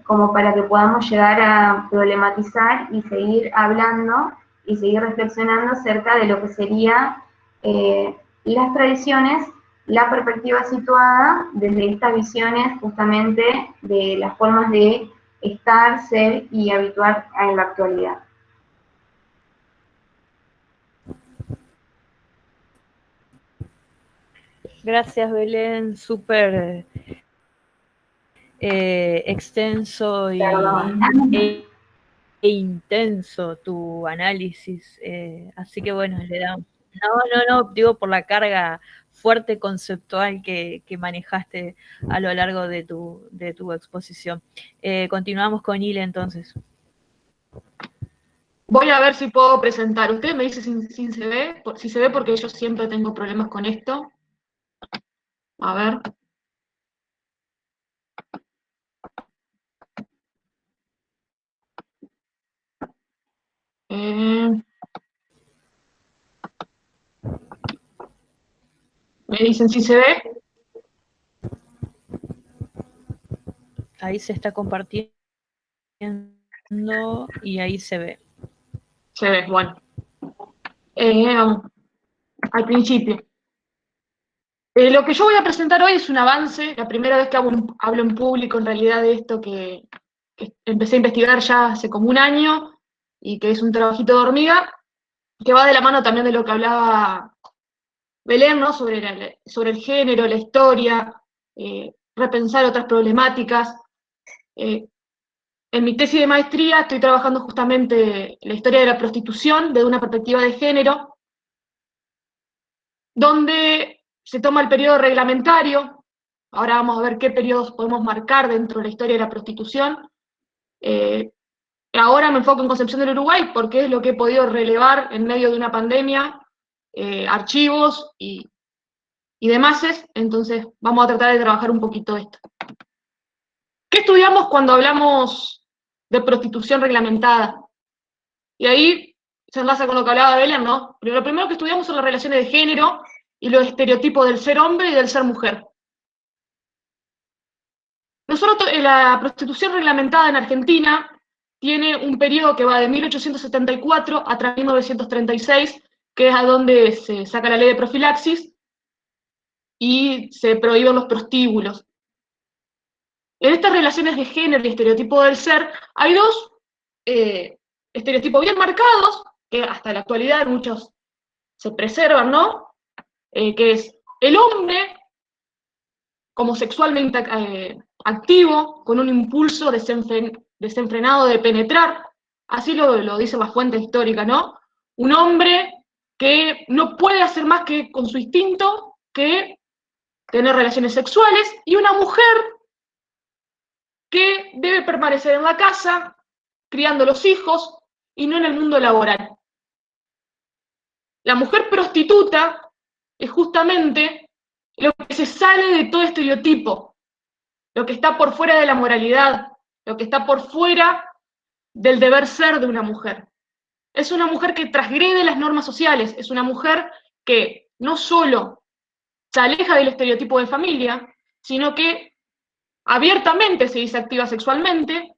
como para que podamos llegar a problematizar y seguir hablando y seguir reflexionando acerca de lo que sería las tradiciones, la perspectiva situada desde estas visiones justamente de las formas de estar, ser y habituar en la actualidad. Gracias, Belén, súper extenso e intenso tu análisis, así que bueno, le damos. No, digo por la carga fuerte conceptual que manejaste a lo largo de tu exposición. Continuamos con Ile entonces. Voy a ver si puedo presentar. Usted me dice si se ve, si se ve porque yo siempre tengo problemas con esto. A ver. Me dicen si se ve. Ahí se está compartiendo y ahí se ve. Se ve, bueno. Al principio. Lo que yo voy a presentar hoy es un avance, la primera vez que hablo en público en realidad de esto que empecé a investigar ya hace como un año y que es un trabajito de hormiga, que va de la mano también de lo que hablaba Belén, ¿no? sobre el género, la historia, repensar otras problemáticas. En mi tesis de maestría estoy trabajando justamente la historia de la prostitución desde una perspectiva de género, donde se toma el periodo reglamentario. Ahora vamos a ver qué periodos podemos marcar dentro de la historia de la prostitución. Ahora me enfoco en Concepción del Uruguay porque es lo que he podido relevar en medio de una pandemia, archivos y demás, entonces vamos a tratar de trabajar un poquito esto. ¿Qué estudiamos cuando hablamos de prostitución reglamentada? Y ahí se enlaza con lo que hablaba Belén, ¿no? Pero lo primero que estudiamos son las relaciones de género y los estereotipos del ser hombre y del ser mujer. Nosotros, la prostitución reglamentada en Argentina tiene un periodo que va de 1874 a 1936, que es a donde se saca la ley de profilaxis y se prohíben los prostíbulos. En estas relaciones de género y estereotipo del ser, hay dos estereotipos bien marcados, que hasta la actualidad muchos se preservan, ¿no? Que es el hombre como sexualmente activo, con un impulso desenfrenado de penetrar, así lo dice la fuente histórica, ¿no? Un hombre que no puede hacer más que con su instinto que tener relaciones sexuales, y una mujer que debe permanecer en la casa, criando los hijos, y no en el mundo laboral. La mujer prostituta es justamente lo que se sale de todo estereotipo, lo que está por fuera de la moralidad, lo que está por fuera del deber ser de una mujer. Es una mujer que transgrede las normas sociales, es una mujer que no solo se aleja del estereotipo de familia, sino que abiertamente se dice activa sexualmente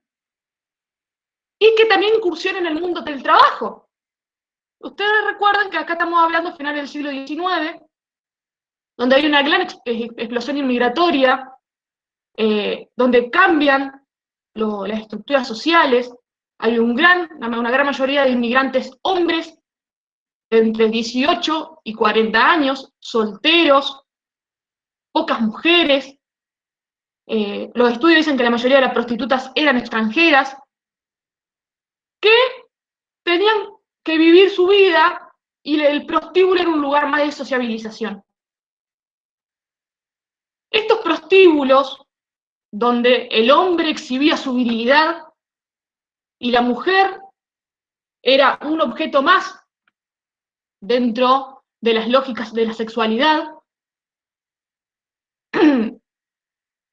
y que también incursiona en el mundo del trabajo. Ustedes recuerdan que acá estamos hablando a finales del siglo XIX, donde hay una gran explosión inmigratoria, donde cambian las estructuras sociales, hay una gran mayoría de inmigrantes hombres de entre 18 y 40 años, solteros, pocas mujeres. Los estudios dicen que la mayoría de las prostitutas eran extranjeras, que tenían que vivir su vida y el prostíbulo era un lugar más de sociabilización. Estos prostíbulos, donde el hombre exhibía su virilidad y la mujer era un objeto más dentro de las lógicas de la sexualidad,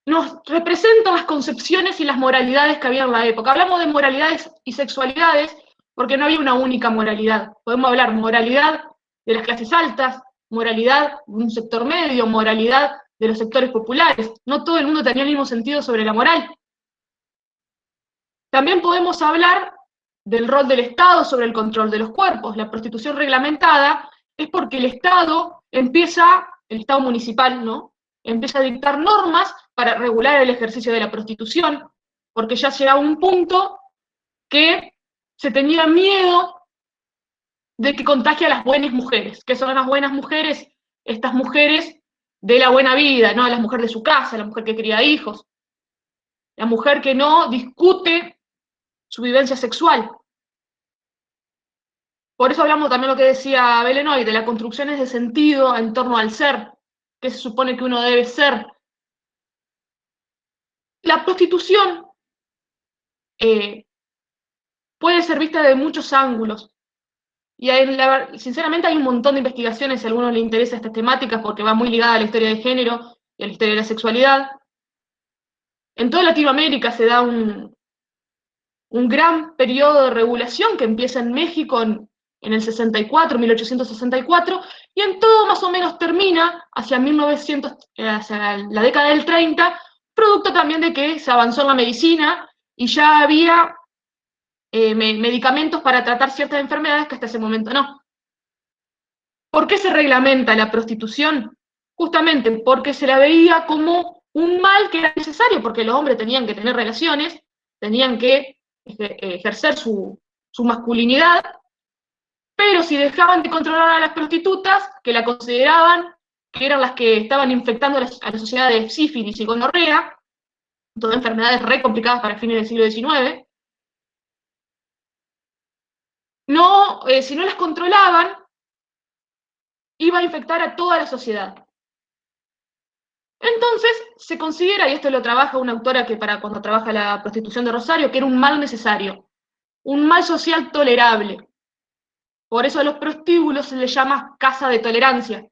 nos representan las concepciones y las moralidades que había en la época. Hablamos de moralidades y sexualidades porque no había una única moralidad. Podemos hablar moralidad de las clases altas, moralidad de un sector medio, moralidad de los sectores populares. No todo el mundo tenía el mismo sentido sobre la moral. También podemos hablar del rol del Estado sobre el control de los cuerpos. La prostitución reglamentada es porque el Estado municipal, ¿no?, empieza a dictar normas para regular el ejercicio de la prostitución, porque ya llegaba un punto que se tenía miedo de que contagie a las buenas mujeres. ¿Qué son las buenas mujeres? Estas mujeres de la buena vida, ¿no? La mujer de su casa, la mujer que cría hijos, la mujer que no discute su vivencia sexual. Por eso hablamos también lo que decía Belén hoy, de las construcciones de sentido en torno al ser, que se supone que uno debe ser. La prostitución puede ser vista de muchos ángulos. Y sinceramente hay un montón de investigaciones, si a alguno le interesa estas temáticas, porque va muy ligada a la historia de género y a la historia de la sexualidad. En toda Latinoamérica se da un gran periodo de regulación que empieza en México en el 64, 1864, y en todo más o menos termina hacia 1900, hacia la década del 30, producto también de que se avanzó en la medicina y ya había medicamentos para tratar ciertas enfermedades que hasta ese momento no. ¿Por qué se reglamenta la prostitución? Justamente porque se la veía como un mal que era necesario, porque los hombres tenían que tener relaciones, tenían que ejercer su masculinidad, pero si dejaban de controlar a las prostitutas, que la consideraban que eran las que estaban infectando a la sociedad de sífilis y gonorrea, todas enfermedades re complicadas para fines del siglo XIX, no, si no las controlaban, iba a infectar a toda la sociedad. Entonces se considera, y esto lo trabaja una autora que cuando trabaja la prostitución de Rosario, que era un mal necesario, un mal social tolerable. Por eso a los prostíbulos se les llama casa de tolerancia,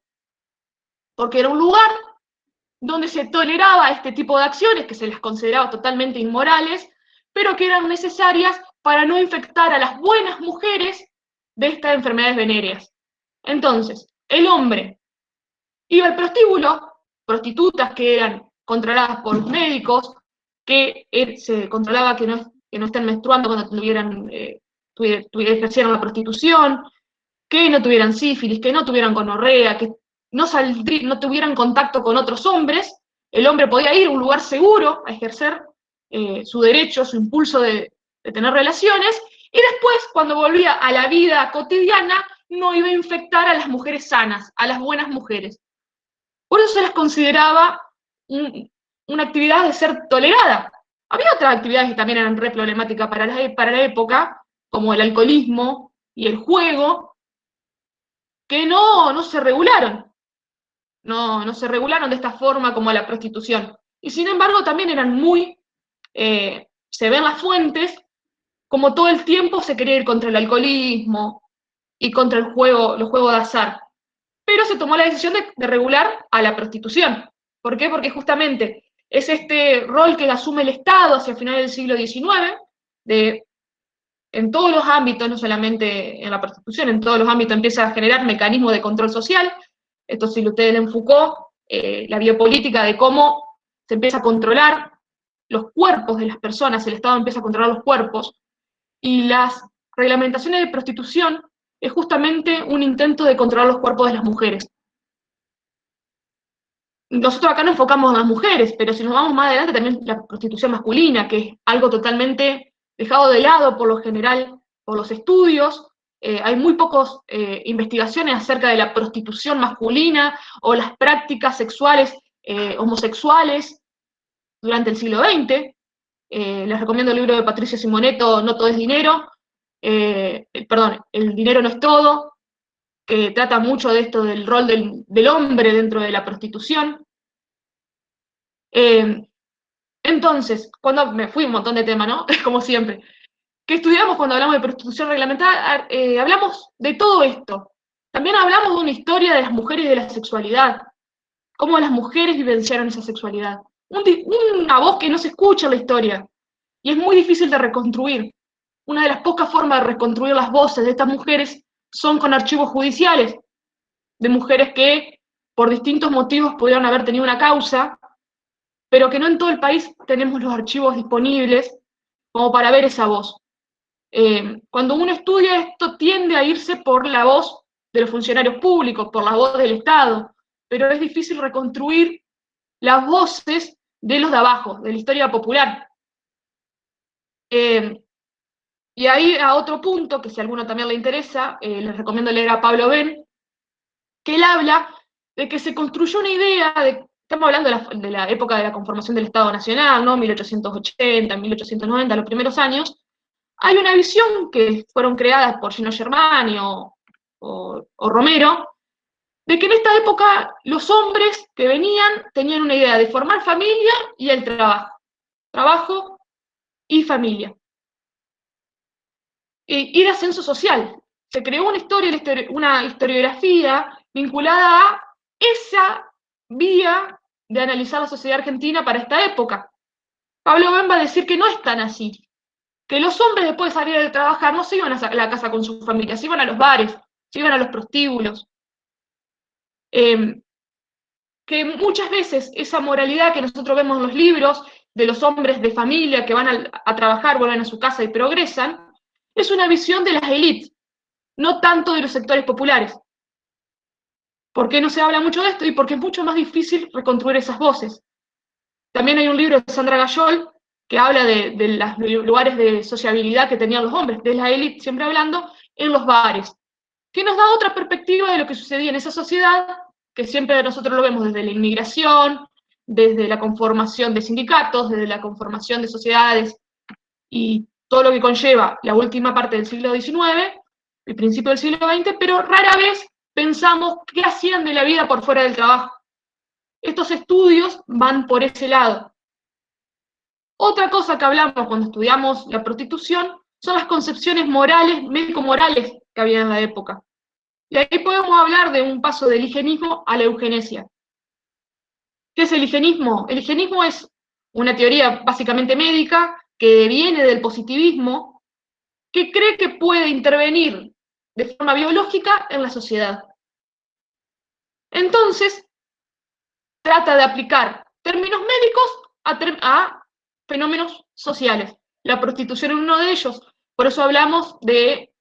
porque era un lugar donde se toleraba este tipo de acciones que se les consideraba totalmente inmorales, pero que eran necesarias para no infectar a las buenas mujeres de estas enfermedades venéreas. Entonces, el hombre iba al prostíbulo, prostitutas que eran controladas por médicos, que se controlaba que no estén menstruando cuando ejercieran la prostitución, que no tuvieran sífilis, que no tuvieran gonorrea, que no tuvieran contacto con otros hombres. El hombre podía ir a un lugar seguro a ejercer su derecho, su impulso de tener relaciones, y después, cuando volvía a la vida cotidiana, no iba a infectar a las mujeres sanas, a las buenas mujeres. Por eso se les consideraba una actividad de ser tolerada. Había otras actividades que también eran re problemáticas para la época, como el alcoholismo y el juego, que no se regularon. No se regularon de esta forma como la prostitución. Y sin embargo también eran se ven las fuentes, como todo el tiempo se quería ir contra el alcoholismo y contra los juegos de azar. Pero se tomó la decisión de regular a la prostitución. ¿Por qué? Porque justamente es este rol que asume el Estado hacia finales del siglo XIX, en todos los ámbitos, no solamente en la prostitución, en todos los ámbitos empieza a generar mecanismos de control social. Esto si ustedes leen Foucault, la biopolítica de cómo se empieza a controlar los cuerpos de las personas, el Estado empieza a controlar los cuerpos, y las reglamentaciones de prostitución es justamente un intento de controlar los cuerpos de las mujeres. Nosotros acá nos enfocamos en las mujeres, pero si nos vamos más adelante también la prostitución masculina, que es algo totalmente dejado de lado por lo general, por los estudios. Hay muy pocas investigaciones acerca de la prostitución masculina o las prácticas sexuales homosexuales durante el siglo XX. Les recomiendo el libro de Patricia Simoneto, No todo es dinero, perdón, El dinero no es todo, que trata mucho de esto del rol del hombre dentro de la prostitución. Entonces, cuando me fui un montón de temas, ¿no? Como siempre. ¿Qué estudiamos cuando hablamos de prostitución reglamentada? Hablamos de todo esto. También hablamos de una historia de las mujeres y de la sexualidad, cómo las mujeres vivenciaron esa sexualidad. Una voz que no se escucha en la historia, y es muy difícil de reconstruir. Una de las pocas formas de reconstruir las voces de estas mujeres son con archivos judiciales, de mujeres que por distintos motivos pudieron haber tenido una causa, pero que no en todo el país tenemos los archivos disponibles como para ver esa voz. Cuando uno estudia esto tiende a irse por la voz de los funcionarios públicos, por la voz del Estado, pero es difícil reconstruir las voces de los de abajo, de la historia popular. Y ahí a otro punto, que si a alguno también le interesa, les recomiendo leer a Pablo Ben, que él habla de que se construyó una idea, estamos hablando de la época de la conformación del Estado Nacional, ¿no? 1880, 1890, los primeros años. Hay una visión que fueron creadas por Gino Germani o Romero, de que en esta época los hombres que venían tenían una idea de formar familia y el trabajo y familia. Y de ascenso social. Se creó una historiografía vinculada a esa vía de analizar la sociedad argentina para esta época. Pablo Ben va a decir que no es tan así, que los hombres después de salir de trabajar no se iban a la casa con sus familias, se iban a los bares, se iban a los prostíbulos. Que muchas veces esa moralidad que nosotros vemos en los libros de los hombres de familia que van a trabajar, vuelven a su casa y progresan, es una visión de las élites, no tanto de los sectores populares. ¿Por qué no se habla mucho de esto? Y porque es mucho más difícil reconstruir esas voces. También hay un libro de Sandra Gayol que habla de los lugares de sociabilidad que tenían los hombres, de la élite, siempre hablando, en los bares, que nos da otra perspectiva de lo que sucedía en esa sociedad, que siempre nosotros lo vemos desde la inmigración, desde la conformación de sindicatos, desde la conformación de sociedades y todo lo que conlleva la última parte del siglo XIX, el principio del siglo XX, pero rara vez pensamos qué hacían de la vida por fuera del trabajo. Estos estudios van por ese lado. Otra cosa que hablamos cuando estudiamos la prostitución son las concepciones morales, médico-morales que había en la época. Y ahí podemos hablar de un paso del higienismo a la eugenesia. ¿Qué es el higienismo? El higienismo es una teoría básicamente médica que viene del positivismo, que cree que puede intervenir de forma biológica en la sociedad. Entonces, trata de aplicar términos médicos a fenómenos sociales. La prostitución es uno de ellos, por eso hablamos de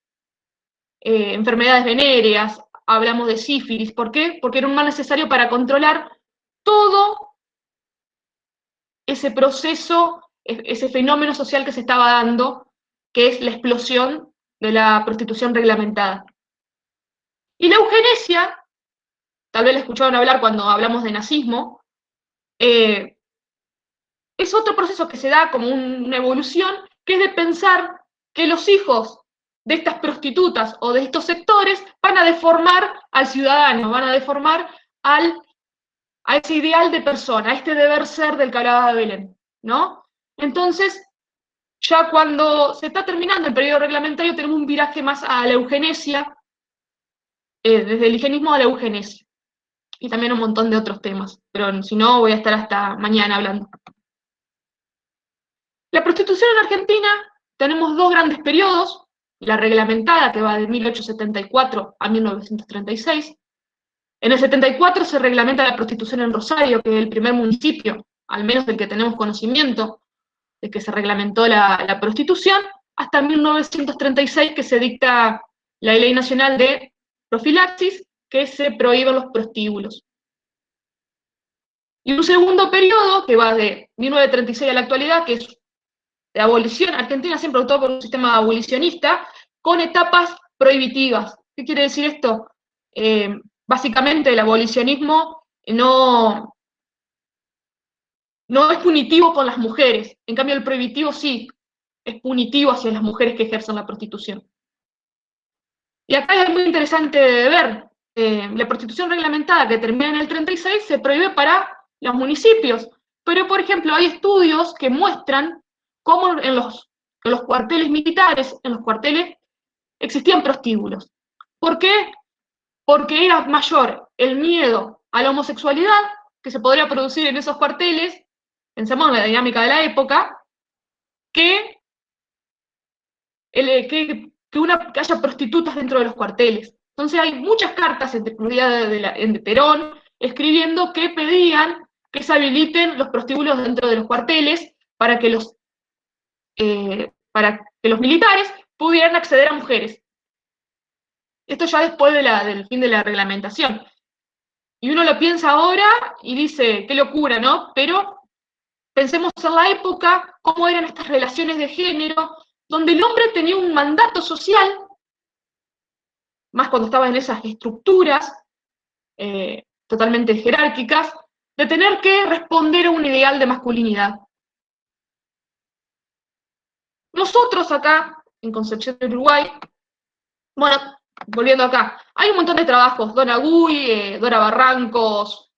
enfermedades venéreas, hablamos de sífilis. ¿Por qué? Porque era un mal necesario para controlar todo ese proceso, ese fenómeno social que se estaba dando, que es la explosión de la prostitución reglamentada. Y la eugenesia, tal vez la escucharon hablar cuando hablamos de nazismo, es otro proceso que se da como una evolución, que es de pensar que los hijos de estas prostitutas o de estos sectores van a deformar al ciudadano, van a deformar a ese ideal de persona, a este deber ser del que hablaba Belén, ¿no? Entonces, ya cuando se está terminando el periodo reglamentario, tenemos un viraje más a la eugenesia, desde el higienismo a la eugenesia, y también un montón de otros temas, pero si no, voy a estar hasta mañana hablando. La prostitución en Argentina, tenemos dos grandes periodos, la reglamentada, que va de 1874 a 1936. En el 74 se reglamenta la prostitución en Rosario, que es el primer municipio, al menos del que tenemos conocimiento, de que se reglamentó la prostitución, hasta 1936, que se dicta la Ley Nacional de Profilaxis, que se prohíben los prostíbulos. Y un segundo periodo, que va de 1936 a la actualidad, que es de abolición. Argentina siempre optó por un sistema abolicionista, con etapas prohibitivas. ¿Qué quiere decir esto? Básicamente el abolicionismo no es punitivo con las mujeres, en cambio el prohibitivo sí, es punitivo hacia las mujeres que ejercen la prostitución. Y acá es muy interesante de ver, la prostitución reglamentada que termina en el 36 se prohíbe para los municipios, pero por ejemplo hay estudios que muestran cómo en los cuarteles militares, en los cuarteles, existían prostíbulos. ¿Por qué? porque era mayor el miedo a la homosexualidad que se podría producir en esos cuarteles, pensemos en la dinámica de la época, que que haya prostitutas dentro de los cuarteles. Entonces hay muchas cartas, incluidas de Perón, escribiendo que pedían que se habiliten los prostíbulos dentro de los cuarteles para que los militares pudieran acceder a mujeres. Esto ya después del fin de la reglamentación. Y uno lo piensa ahora y dice, qué locura, ¿no? Pero pensemos en la época, cómo eran estas relaciones de género, donde el hombre tenía un mandato social, más cuando estaba en esas estructuras totalmente jerárquicas, de tener que responder a un ideal de masculinidad. Nosotros acá, en Concepción del Uruguay, bueno, volviendo acá, hay un montón de trabajos, Donna Gui, Dora Barrancos,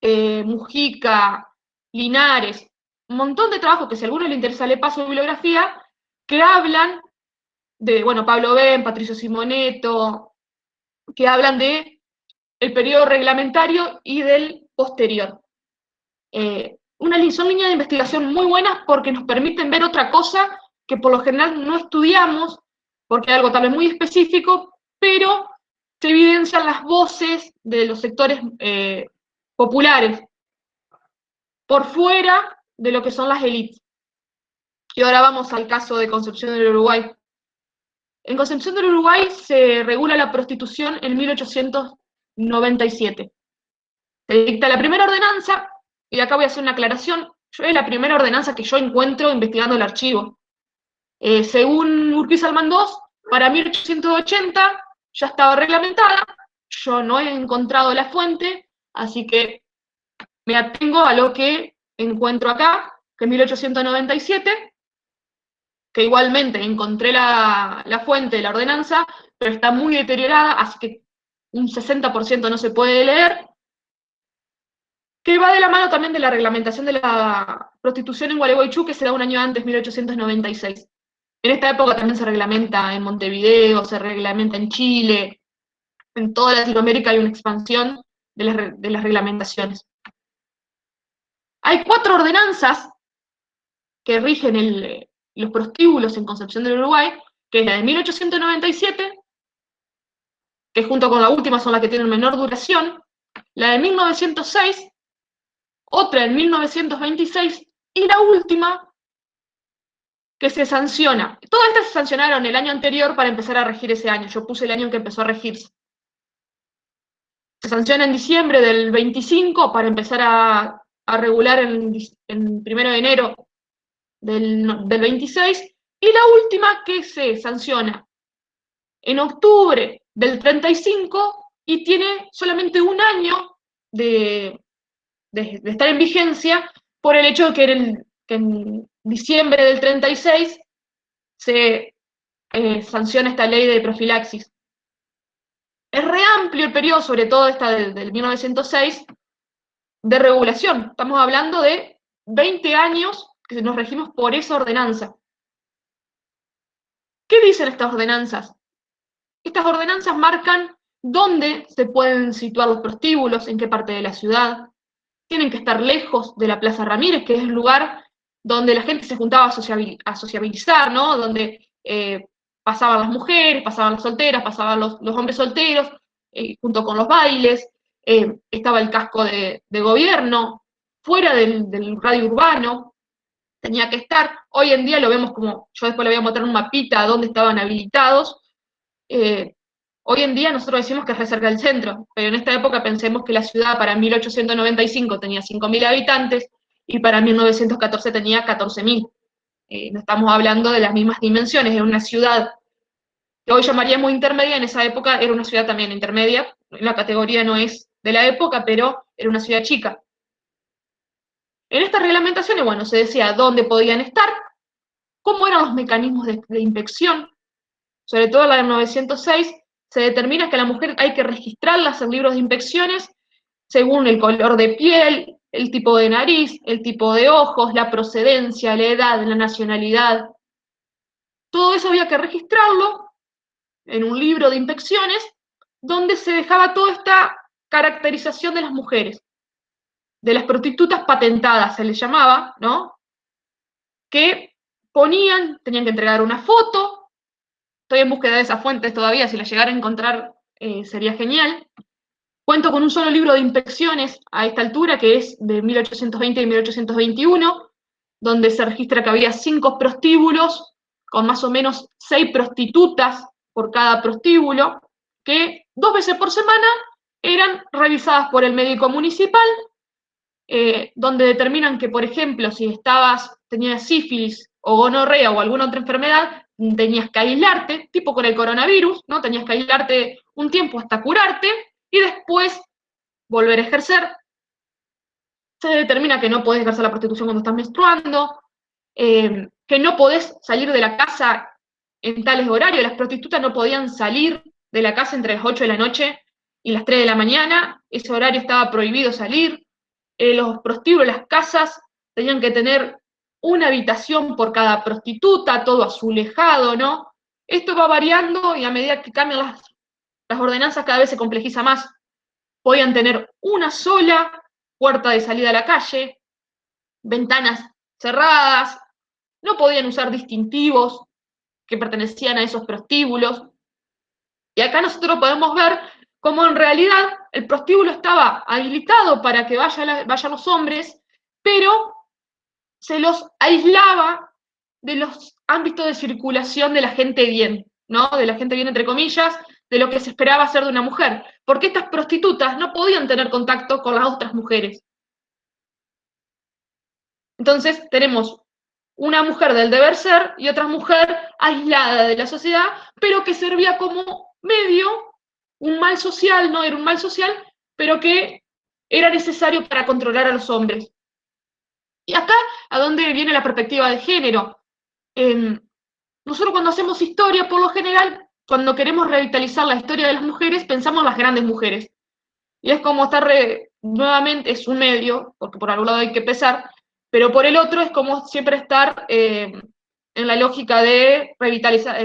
Mujica, Linares, un montón de trabajos que si a alguno le interesa le paso bibliografía, que hablan de, bueno, Pablo Ben, Patricio Simoneto, que hablan de el periodo reglamentario y del posterior. Son líneas de investigación muy buenas porque nos permiten ver otra cosa que por lo general no estudiamos, porque es algo tal vez muy específico, pero se evidencian las voces de los sectores populares, por fuera de lo que son las élites. Y ahora vamos al caso de Concepción del Uruguay. En Concepción del Uruguay se regula la prostitución en 1897. Se dicta la primera ordenanza, y acá voy a hacer una aclaración, es la primera ordenanza que yo encuentro investigando el archivo. Según Urquiza Almandós, para 1880 ya estaba reglamentada, yo no he encontrado la fuente, así que me atengo a lo que encuentro acá, que es 1897, que igualmente encontré la fuente de la ordenanza, pero está muy deteriorada, así que un 60% no se puede leer, que va de la mano también de la reglamentación de la prostitución en Gualeguaychú, que se da un año antes, 1896. En esta época también se reglamenta en Montevideo, se reglamenta en Chile, en toda Latinoamérica hay una expansión de las reglamentaciones. Hay 4 ordenanzas que rigen los prostíbulos en Concepción del Uruguay, que es la de 1897, que junto con la última son las que tienen menor duración, la de 1906, otra en 1926, y la última que se sanciona. Todas estas se sancionaron el año anterior para empezar a regir ese año. Yo puse el año en que empezó a regirse. Se sanciona en diciembre del 25 para empezar a regular en 1 de enero del 26, y la última que se sanciona en octubre del 35 y tiene solamente un año de estar en vigencia por el hecho de que en diciembre del 36 se sanciona esta ley de profilaxis. Es re amplio el periodo, sobre todo esta del 1906, de regulación. Estamos hablando de 20 años que nos regimos por esa ordenanza. ¿Qué dicen estas ordenanzas? Estas ordenanzas marcan dónde se pueden situar los prostíbulos, en qué parte de la ciudad. Tienen que estar lejos de la Plaza Ramírez, que es el lugar donde la gente se juntaba a sociabilizar, ¿no? Donde pasaban las mujeres, pasaban las solteras, pasaban los hombres solteros, junto con los bailes, estaba el casco de gobierno, fuera del radio urbano, tenía que estar. Hoy en día lo vemos como, yo después le voy a mostrar un mapita donde estaban habilitados. Hoy en día nosotros decimos que es re cerca del centro, pero en esta época pensemos que la ciudad para 1895 tenía 5.000 habitantes y para 1914 tenía 14.000. No estamos hablando de las mismas dimensiones, era una ciudad que hoy llamaríamos intermedia, en esa época era una ciudad también intermedia, la categoría no es de la época, pero era una ciudad chica. En estas reglamentaciones, bueno, se decía dónde podían estar, cómo eran los mecanismos de inspección, sobre todo la de 1906, se determina que a la mujer hay que registrarlas en libros de inspecciones según el color de piel, el tipo de nariz, el tipo de ojos, la procedencia, la edad, la nacionalidad. Todo eso había que registrarlo en un libro de inspecciones donde se dejaba toda esta caracterización de las mujeres, de las prostitutas patentadas, se les llamaba, ¿no? Que tenían que entregar una foto. Estoy en búsqueda de esas fuentes todavía, si las llegara a encontrar sería genial. Cuento con un solo libro de inspecciones a esta altura, que es de 1820 y 1821, donde se registra que había 5 prostíbulos, con más o menos 6 prostitutas por cada prostíbulo, que 2 veces por semana eran revisadas por el médico municipal, donde determinan que, por ejemplo, si tenías sífilis o gonorrea o alguna otra enfermedad, tenías que aislarte, tipo con el coronavirus, ¿no? Tenías que aislarte un tiempo hasta curarte y después volver a ejercer. Se determina que no podés ejercer la prostitución cuando estás menstruando, que no podés salir de la casa en tales horarios. Las prostitutas no podían salir de la casa entre las 8 de la noche y las 3 de la mañana, ese horario estaba prohibido salir. Los prostíbulos, las casas, tenían que tener una habitación por cada prostituta, todo azulejado, ¿no? Esto va variando y a medida que cambian las ordenanzas cada vez se complejiza más. Podían tener una sola puerta de salida a la calle, ventanas cerradas, no podían usar distintivos que pertenecían a esos prostíbulos. Y acá nosotros podemos ver cómo en realidad el prostíbulo estaba habilitado para que vayan los hombres, pero se los aislaba de los ámbitos de circulación de la gente bien, ¿no? De la gente bien entre comillas, de lo que se esperaba hacer de una mujer, porque estas prostitutas no podían tener contacto con las otras mujeres. Entonces tenemos una mujer del deber ser y otra mujer aislada de la sociedad, pero que servía como medio, un mal social, no era un mal social, pero que era necesario para controlar a los hombres. Y acá, ¿a dónde viene la perspectiva de género? Nosotros cuando hacemos historia, por lo general, cuando queremos revitalizar la historia de las mujeres, pensamos en las grandes mujeres. Y es como estar, nuevamente, es un medio, porque por algún lado hay que empezar, pero por el otro es como siempre estar en la lógica de revitalizar,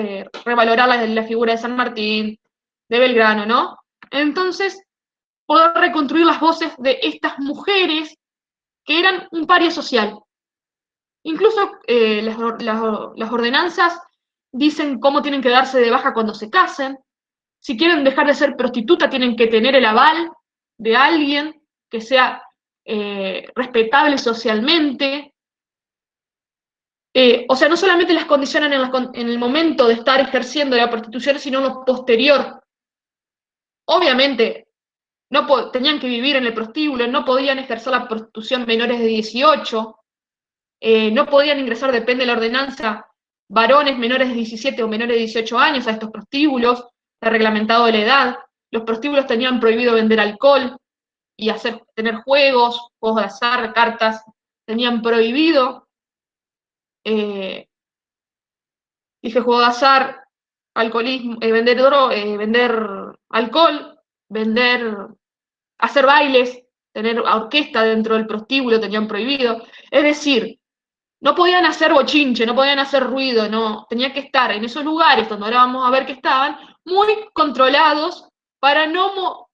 revalorar la figura de San Martín, de Belgrano, ¿no? Entonces, poder reconstruir las voces de estas mujeres que eran un paria social. Incluso las ordenanzas dicen cómo tienen que darse de baja cuando se casen. Si quieren dejar de ser prostituta, tienen que tener el aval de alguien que sea respetable socialmente. O sea, no solamente las condicionan en el momento de estar ejerciendo la prostitución, sino en lo posterior. Obviamente, tenían que vivir en el prostíbulo, no podían ejercer la prostitución menores de 18, no podían ingresar, depende de la ordenanza, varones menores de 17 o menores de 18 años a estos prostíbulos, está reglamentado la edad. Los prostíbulos tenían prohibido vender alcohol y tener juegos de azar, cartas, tenían prohibido, dije juego de azar, alcoholismo, vender alcohol, hacer bailes, tener orquesta dentro del prostíbulo tenían prohibido. Es decir, no podían hacer bochinche, no podían hacer ruido, no, tenía que estar en esos lugares donde ahora vamos a ver que estaban, muy controlados para no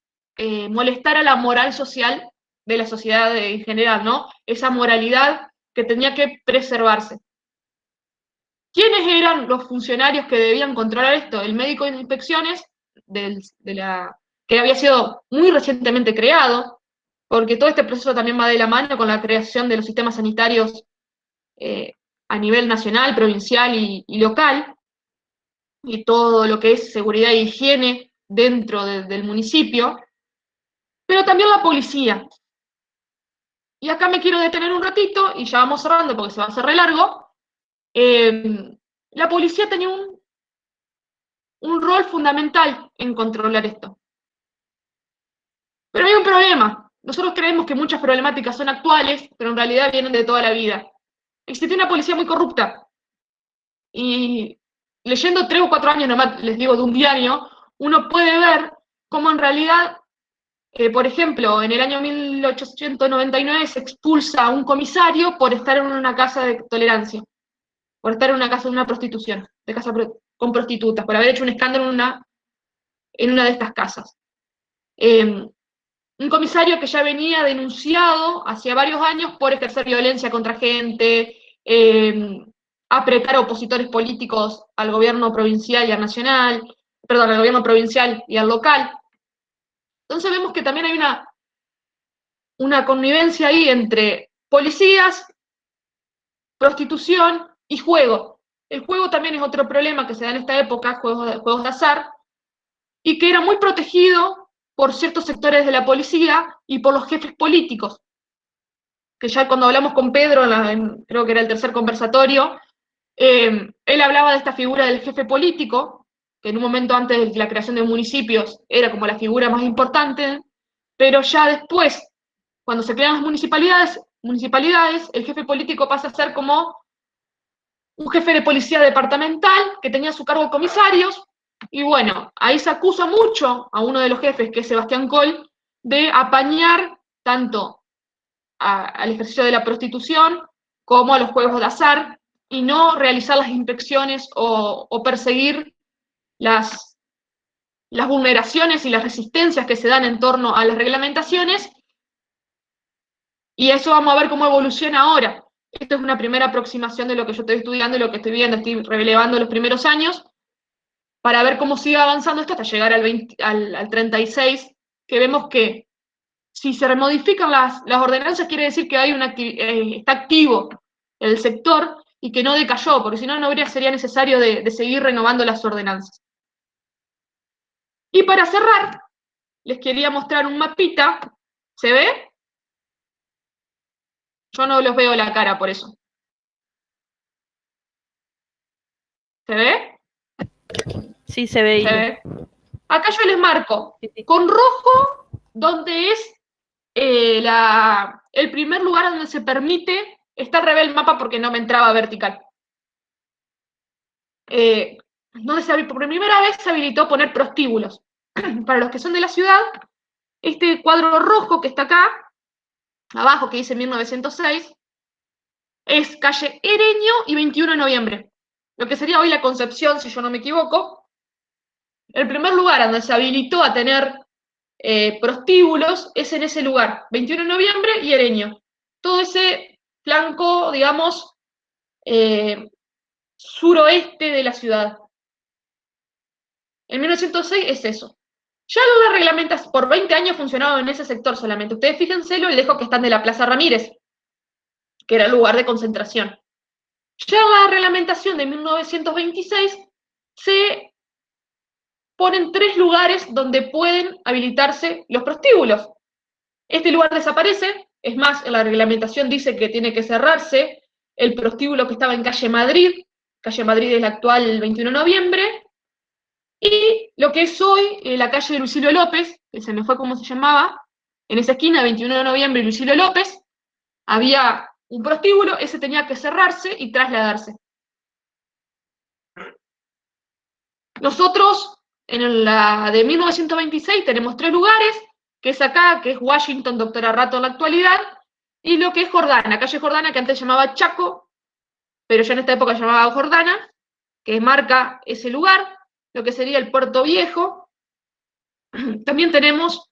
molestar a la moral social de la sociedad en general, ¿no? Esa moralidad que tenía que preservarse. ¿Quiénes eran los funcionarios que debían controlar esto? El médico de inspecciones, que había sido muy recientemente creado, porque todo este proceso también va de la mano con la creación de los sistemas sanitarios a nivel nacional, provincial y local, y todo lo que es seguridad e higiene dentro del municipio, pero también la policía. Y acá me quiero detener un ratito, y ya vamos cerrando porque se va a hacer re largo. La policía tenía un rol fundamental en controlar esto. Pero hay un problema. Nosotros creemos que muchas problemáticas son actuales, pero en realidad vienen de toda la vida. Existía una policía muy corrupta. Y leyendo 3 o 4 años, nomás les digo, de un diario, uno puede ver cómo en realidad, por ejemplo, en el año 1899 se expulsa a un comisario por estar en una casa de tolerancia, por estar en una casa de una prostitución, de casa con prostitutas, por haber hecho un escándalo en una de estas casas. Un comisario que ya venía denunciado hacía varios años por ejercer violencia contra gente, apretar opositores políticos al gobierno provincial y al nacional, perdón, al gobierno provincial y al local. Entonces vemos que también hay una connivencia ahí entre policías, prostitución y juego. El juego también es otro problema que se da en esta época, juegos de azar, y que era muy protegido por ciertos sectores de la policía y por los jefes políticos, que ya cuando hablamos con Pedro, creo que era el tercer conversatorio, él hablaba de esta figura del jefe político, que en un momento antes de la creación de municipios era como la figura más importante, pero ya después, cuando se crean las municipalidades, el jefe político pasa a ser como un jefe de policía departamental que tenía a su cargo comisarios, y bueno, ahí se acusa mucho a uno de los jefes, que es Sebastián Coll, de apañar tanto al ejercicio de la prostitución como a los juegos de azar, y no realizar las inspecciones o perseguir las vulneraciones y las resistencias que se dan en torno a las reglamentaciones, y eso vamos a ver cómo evoluciona ahora. Esto es una primera aproximación de lo que yo estoy estudiando y lo que estoy viendo, estoy relevando los primeros años, para ver cómo sigue avanzando esto hasta llegar al 36, que vemos que si se remodifican las ordenanzas quiere decir que hay está activo el sector y que no decayó, porque si no, sería necesario de seguir renovando las ordenanzas. Y para cerrar, les quería mostrar un mapita. ¿Se ve? Yo no los veo la cara por eso. ¿Se ve? Sí, se ve. ¿Se ve? Acá yo les marco con rojo donde es el primer lugar donde se permite. Está al revés el mapa porque no me entraba vertical. Donde por primera vez se habilitó poner prostíbulos. Para los que son de la ciudad, este cuadro rojo que está acá, abajo, que dice 1906, es calle Ereño y 21 de noviembre. Lo que sería hoy la Concepción, si yo no me equivoco. El primer lugar donde se habilitó a tener prostíbulos es en ese lugar, 21 de noviembre y Ereño. Todo ese flanco, digamos, suroeste de la ciudad. En 1906 es eso. Ya las reglamentaciones, por 20 años funcionaba en ese sector solamente. Ustedes fíjense lo lejos que están de la Plaza Ramírez, que era el lugar de concentración. Ya la reglamentación de 1926 se ponen 3 lugares donde pueden habilitarse los prostíbulos. Este lugar desaparece, es más, en la reglamentación dice que tiene que cerrarse el prostíbulo que estaba en calle Madrid es la actual 21 de noviembre, y lo que es hoy la calle de Lucilio López, que se me fue cómo se llamaba, en esa esquina, 21 de noviembre y Lucilio López, había un prostíbulo, ese tenía que cerrarse y trasladarse. Nosotros, en la de 1926, tenemos 3 lugares, que es acá, que es Washington, Doctora Rato en la actualidad, y lo que es Jordana, calle Jordana, que antes se llamaba Chaco, pero ya en esta época se llamaba Jordana, que marca ese lugar, lo que sería el Puerto Viejo. También tenemos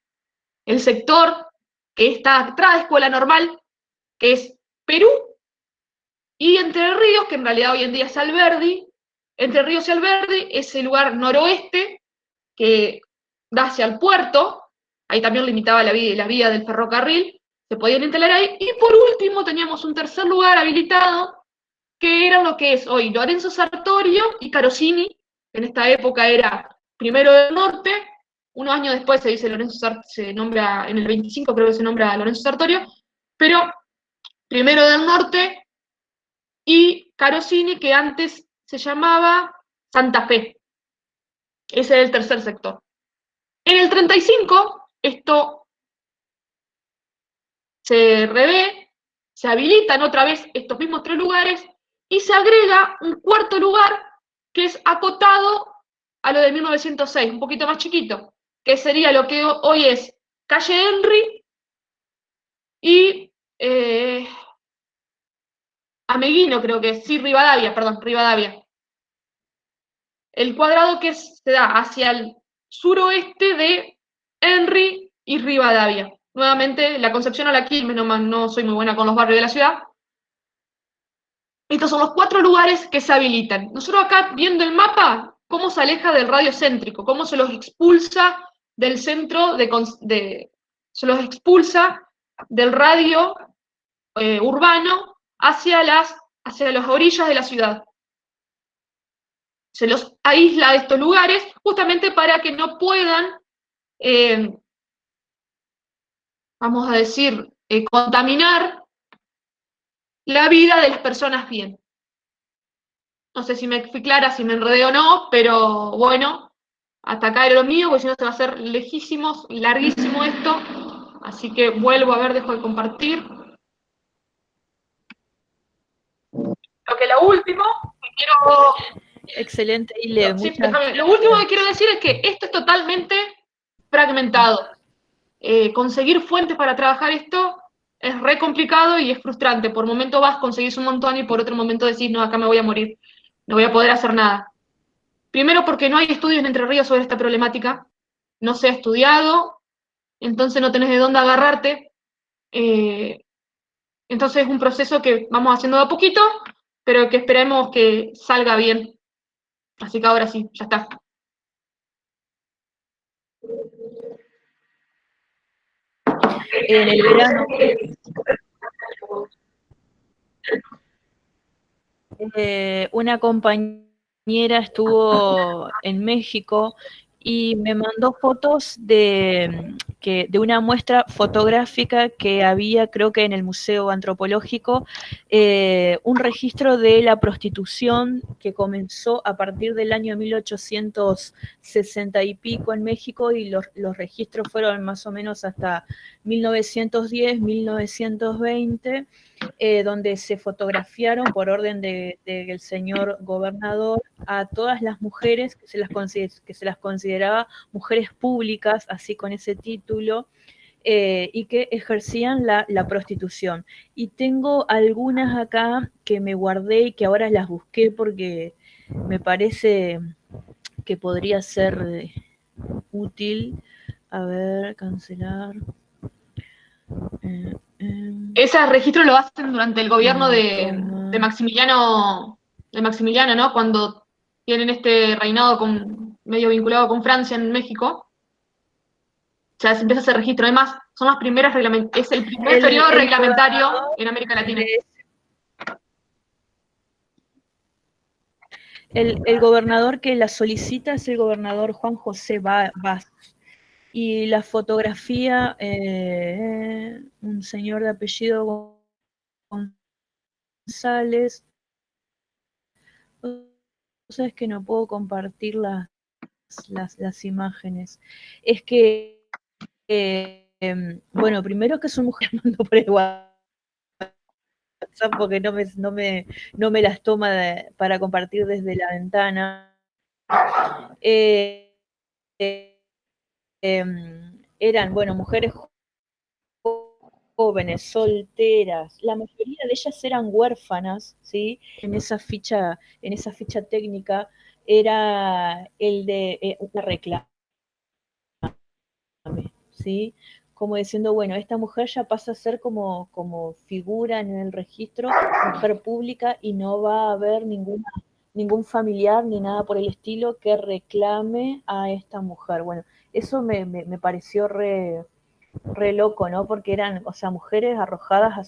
el sector que está atrás de Escuela Normal, que es Perú, y Entre Ríos, que en realidad hoy en día es Alberdi. Entre Ríos y Alberdi es el lugar noroeste que da hacia el puerto, ahí también limitaba la vía del ferrocarril, se podían instalar ahí, y por último teníamos un tercer lugar habilitado, que era lo que es hoy Lorenzo Sartorio y Carosini. En esta época era Primero del Norte, unos años después se nombra, en el 25 creo que se nombra Lorenzo Sartorio, pero Primero del Norte y Carosini, que antes se llamaba Santa Fe. Ese es el tercer sector. En el 35, esto se revé, se habilitan otra vez estos mismos 3 lugares y se agrega un cuarto lugar que es acotado a lo de 1906, un poquito más chiquito, que sería lo que hoy es calle Henry y Ameguino, creo que es, sí, Rivadavia. El cuadrado que se da hacia el suroeste de Henry y Rivadavia. Nuevamente, la Concepción a la Quilmes, no soy muy buena con los barrios de la ciudad. Estos son los 4 lugares que se habilitan. Nosotros acá, viendo el mapa, cómo se aleja del radio céntrico, cómo se los expulsa del centro se los expulsa del radio urbano hacia las orillas de la ciudad. Se los aísla de estos lugares justamente para que no puedan, vamos a decir, contaminar la vida de las personas bien. No sé si me fui clara, si me enredé o no, pero bueno, hasta acá era lo mío, porque si no se va a hacer lejísimos y larguísimo esto. Así que vuelvo a ver, dejo de compartir. Lo que lo último que quiero... Excelente, Ile. Sí, lo último que quiero decir es que esto es totalmente fragmentado. Conseguir fuentes para trabajar esto es re complicado y es frustrante. Por momento vas, conseguís un montón y por otro momento decís, no, acá me voy a morir, no voy a poder hacer nada. Primero porque no hay estudios en Entre Ríos sobre esta problemática, no se ha estudiado, entonces no tenés de dónde agarrarte. Entonces es un proceso que vamos haciendo de a poquito, pero que esperemos que salga bien. Así que ahora sí, ya está. En el verano, una compañera estuvo en México y me mandó fotos de una muestra fotográfica que había, creo que en el Museo Antropológico, un registro de la prostitución que comenzó a partir del año 1860 y pico en México, y los registros fueron más o menos hasta 1910, 1920, donde se fotografiaron por orden del señor gobernador a todas las mujeres que se las consideraba mujeres públicas, así con ese título, y que ejercían la prostitución. Y tengo algunas acá que me guardé y que ahora las busqué porque me parece que podría ser útil. A ver, cancelar. Ese registro lo hacen durante el gobierno de Maximiliano, ¿no? Cuando tienen este reinado medio vinculado con Francia en México. O sea, se empieza a hacer registro. Además, son las primeras es el primer periodo reglamentario en América Latina. El gobernador que la solicita es el gobernador Juan José Vaz. Y la fotografía, un señor de apellido González. Es que no puedo compartir las imágenes. Es que, bueno, primero que su mujer mandó por el WhatsApp porque no me las toma para compartir desde la ventana. Eran, bueno, mujeres jóvenes, solteras, la mayoría de ellas eran huérfanas, ¿sí? En esa ficha técnica era el de una reclame, ¿sí? Como diciendo, bueno, esta mujer ya pasa a ser como figura en el registro, mujer pública, y no va a haber ningún familiar ni nada por el estilo que reclame a esta mujer. Bueno, eso me pareció re loco, ¿no? Porque eran, o sea, mujeres arrojadas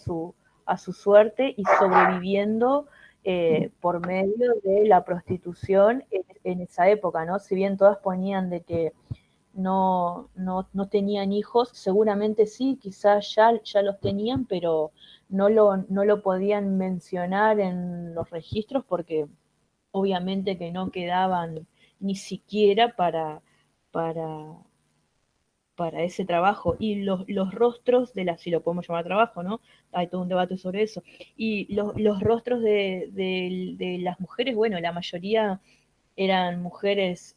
a su suerte y sobreviviendo por medio de la prostitución en esa época, ¿no? Si bien todas ponían de que no tenían hijos, seguramente sí, quizás ya los tenían, pero no lo podían mencionar en los registros porque obviamente que no quedaban ni siquiera para ese trabajo, y los rostros si lo podemos llamar trabajo, ¿no? Hay todo un debate sobre eso. Y los rostros de las mujeres, bueno, la mayoría eran mujeres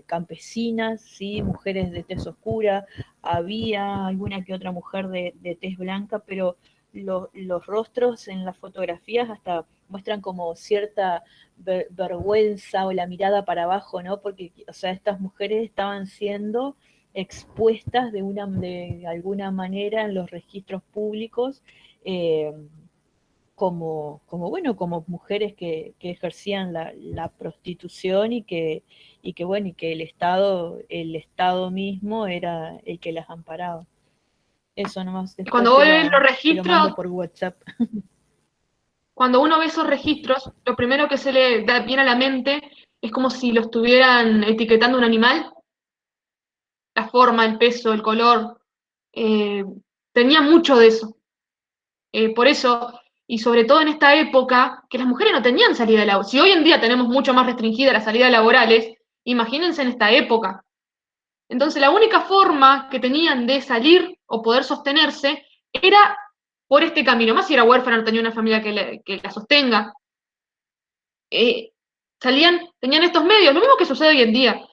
campesinas, ¿sí? Mujeres de tez oscura, había alguna que otra mujer de tez blanca, pero los rostros en las fotografías hasta muestran como cierta vergüenza o la mirada para abajo, ¿no? Porque, o sea, estas mujeres estaban siendo expuestas de alguna manera en los registros públicos, como mujeres que ejercían la prostitución y que el Estado mismo era el que las amparaba. Eso nomás, después Cuando vos ves los te lo mando registros, por WhatsApp. cuando uno ve esos registros, lo primero que se le viene a la mente es como si lo estuvieran etiquetando un animal, la forma, el peso, el color. eh, Tenía mucho de eso. Por eso, y sobre todo en esta época, que las mujeres no tenían salida laboral. Si hoy en día tenemos mucho más restringida las salidas laborales, imagínense en esta época. Entonces, la única forma que tenían de salir o poder sostenerse era por este camino. Más si era huérfana, no tenía una familia que la sostenga. Eh, Tenían estos medios, lo mismo que sucede hoy en día.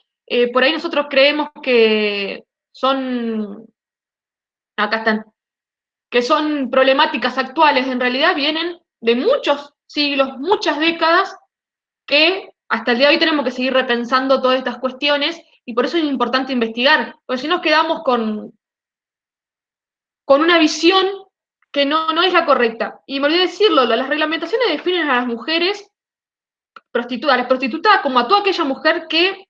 Por ahí nosotros creemos que son, acá están, que son problemáticas actuales, en realidad vienen de muchos siglos, muchas décadas, que hasta el día de hoy tenemos que seguir repensando todas estas cuestiones y por eso es importante investigar, porque si nos quedamos con una visión que no es la correcta. Y me olvidé decirlo, las reglamentaciones definen a las mujeres prostitutas, a las prostitutas como a toda aquella mujer que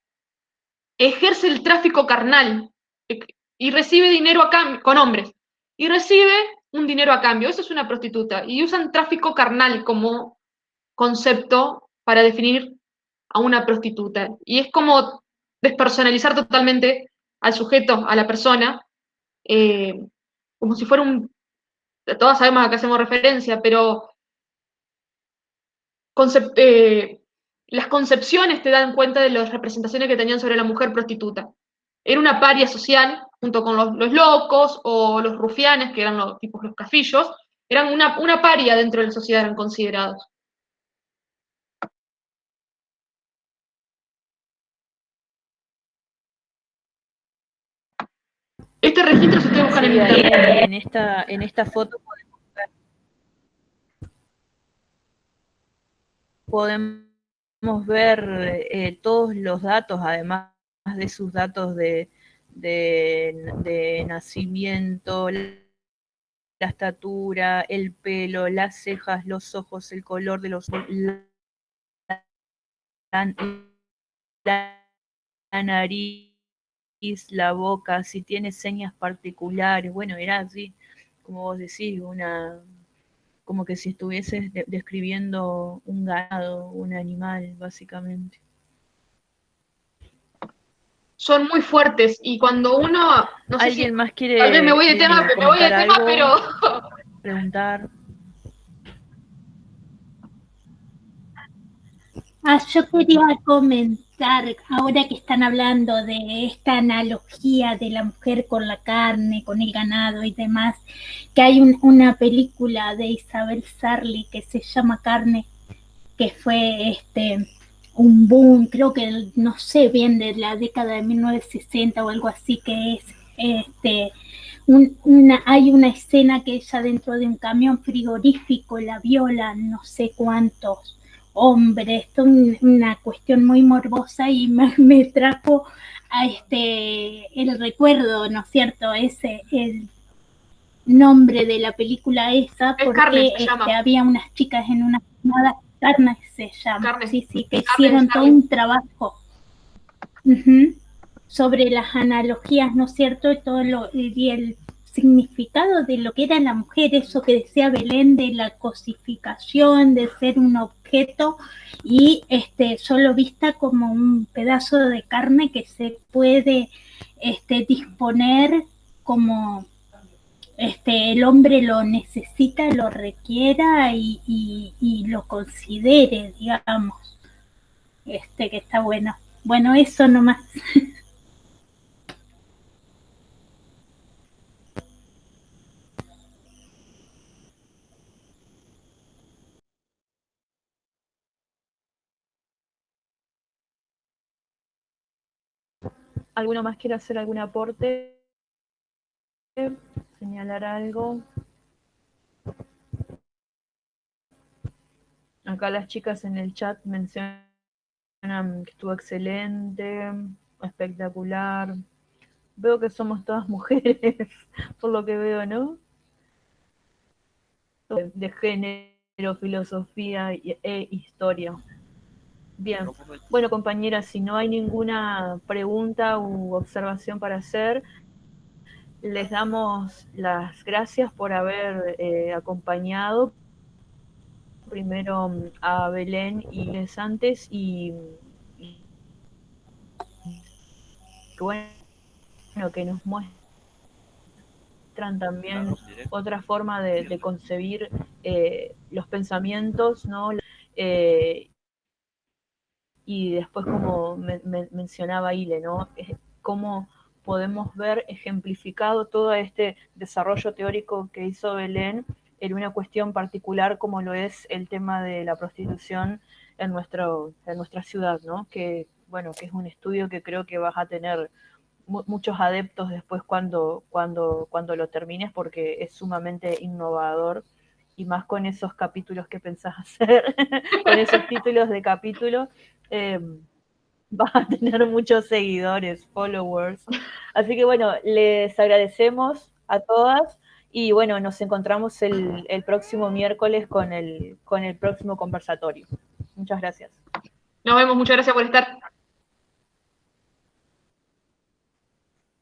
ejerce el tráfico carnal y recibe dinero a cambio, con hombres, y recibe un dinero a cambio. Eso es una prostituta. Y usan tráfico carnal como concepto para definir a una prostituta. Y es como despersonalizar totalmente al sujeto, a la persona, eh, como si fuera un... Todas sabemos a qué hacemos referencia, pero concept, las concepciones te dan cuenta de las representaciones que tenían sobre la mujer prostituta. Era una paria social, junto con los locos o los rufianes, que eran los tipos los cafillos, eran una paria dentro de la sociedad, eran considerados. Este registro se puede buscar en Sí, ahí internet. en esta foto podemos ver todos los datos, además de sus datos de nacimiento, la estatura, el pelo, las cejas, los ojos, el color de los ojos, la, la nariz, la boca, si tiene señas particulares. Bueno, era así, como vos decís, como que si estuvieses describiendo un ganado, un animal, básicamente. Son muy fuertes y cuando uno, no sé si, ¿Alguien más tal vez me quiere voy de tema, me voy de comentar tema, algo? pero Preguntar. Yo quería comentar, ahora que están hablando de esta analogía de la mujer con la carne, con el ganado y demás, que hay una película de Isabel Sarli que se llama Carne, que fue un boom, creo que no sé bien, de la década de 1960 o algo así, que es hay una escena que ella dentro de un camión frigorífico la violan no sé cuántos hombres. Esto es una cuestión muy morbosa y me trajo a el recuerdo, ¿no es cierto? Ese el nombre de la película esa, es Carne, porque se llama. había unas chicas en una llamada Carne se llama, Carne, sí, que Carne hicieron todo un trabajo sobre las analogías, ¿no es cierto? Y el significado de lo que era la mujer, eso que decía Belén, de la cosificación, de ser un objeto y solo vista como un pedazo de carne que se puede disponer como el hombre lo necesita, lo requiera y lo considere, digamos, que está bueno. Bueno, eso nomás. ¿Alguno más quiere hacer algún aporte? ¿Señalar algo? Acá las chicas en el chat mencionan que estuvo excelente, espectacular. Veo que somos todas mujeres, por lo que veo, ¿no? De género, filosofía e historia. Bien, bueno compañeras, si no hay ninguna pregunta u observación para hacer, les damos las gracias por haber acompañado primero a Belén y Les antes y bueno, que nos muestran también otra forma de concebir los pensamientos, ¿no? Y después, como mencionaba Ile, ¿no? Cómo podemos ver ejemplificado todo este desarrollo teórico que hizo Belén en una cuestión particular como lo es el tema de la prostitución en nuestra ciudad, ¿no? Que, bueno, que es un estudio que creo que vas a tener muchos adeptos después cuando lo termines, porque es sumamente innovador, y más con esos capítulos que pensás hacer, con esos títulos de capítulo, eh, vas a tener muchos seguidores, followers. Así que bueno, les agradecemos a todas y bueno, nos encontramos el próximo miércoles con el próximo conversatorio. Muchas gracias. Nos vemos, muchas gracias por estar.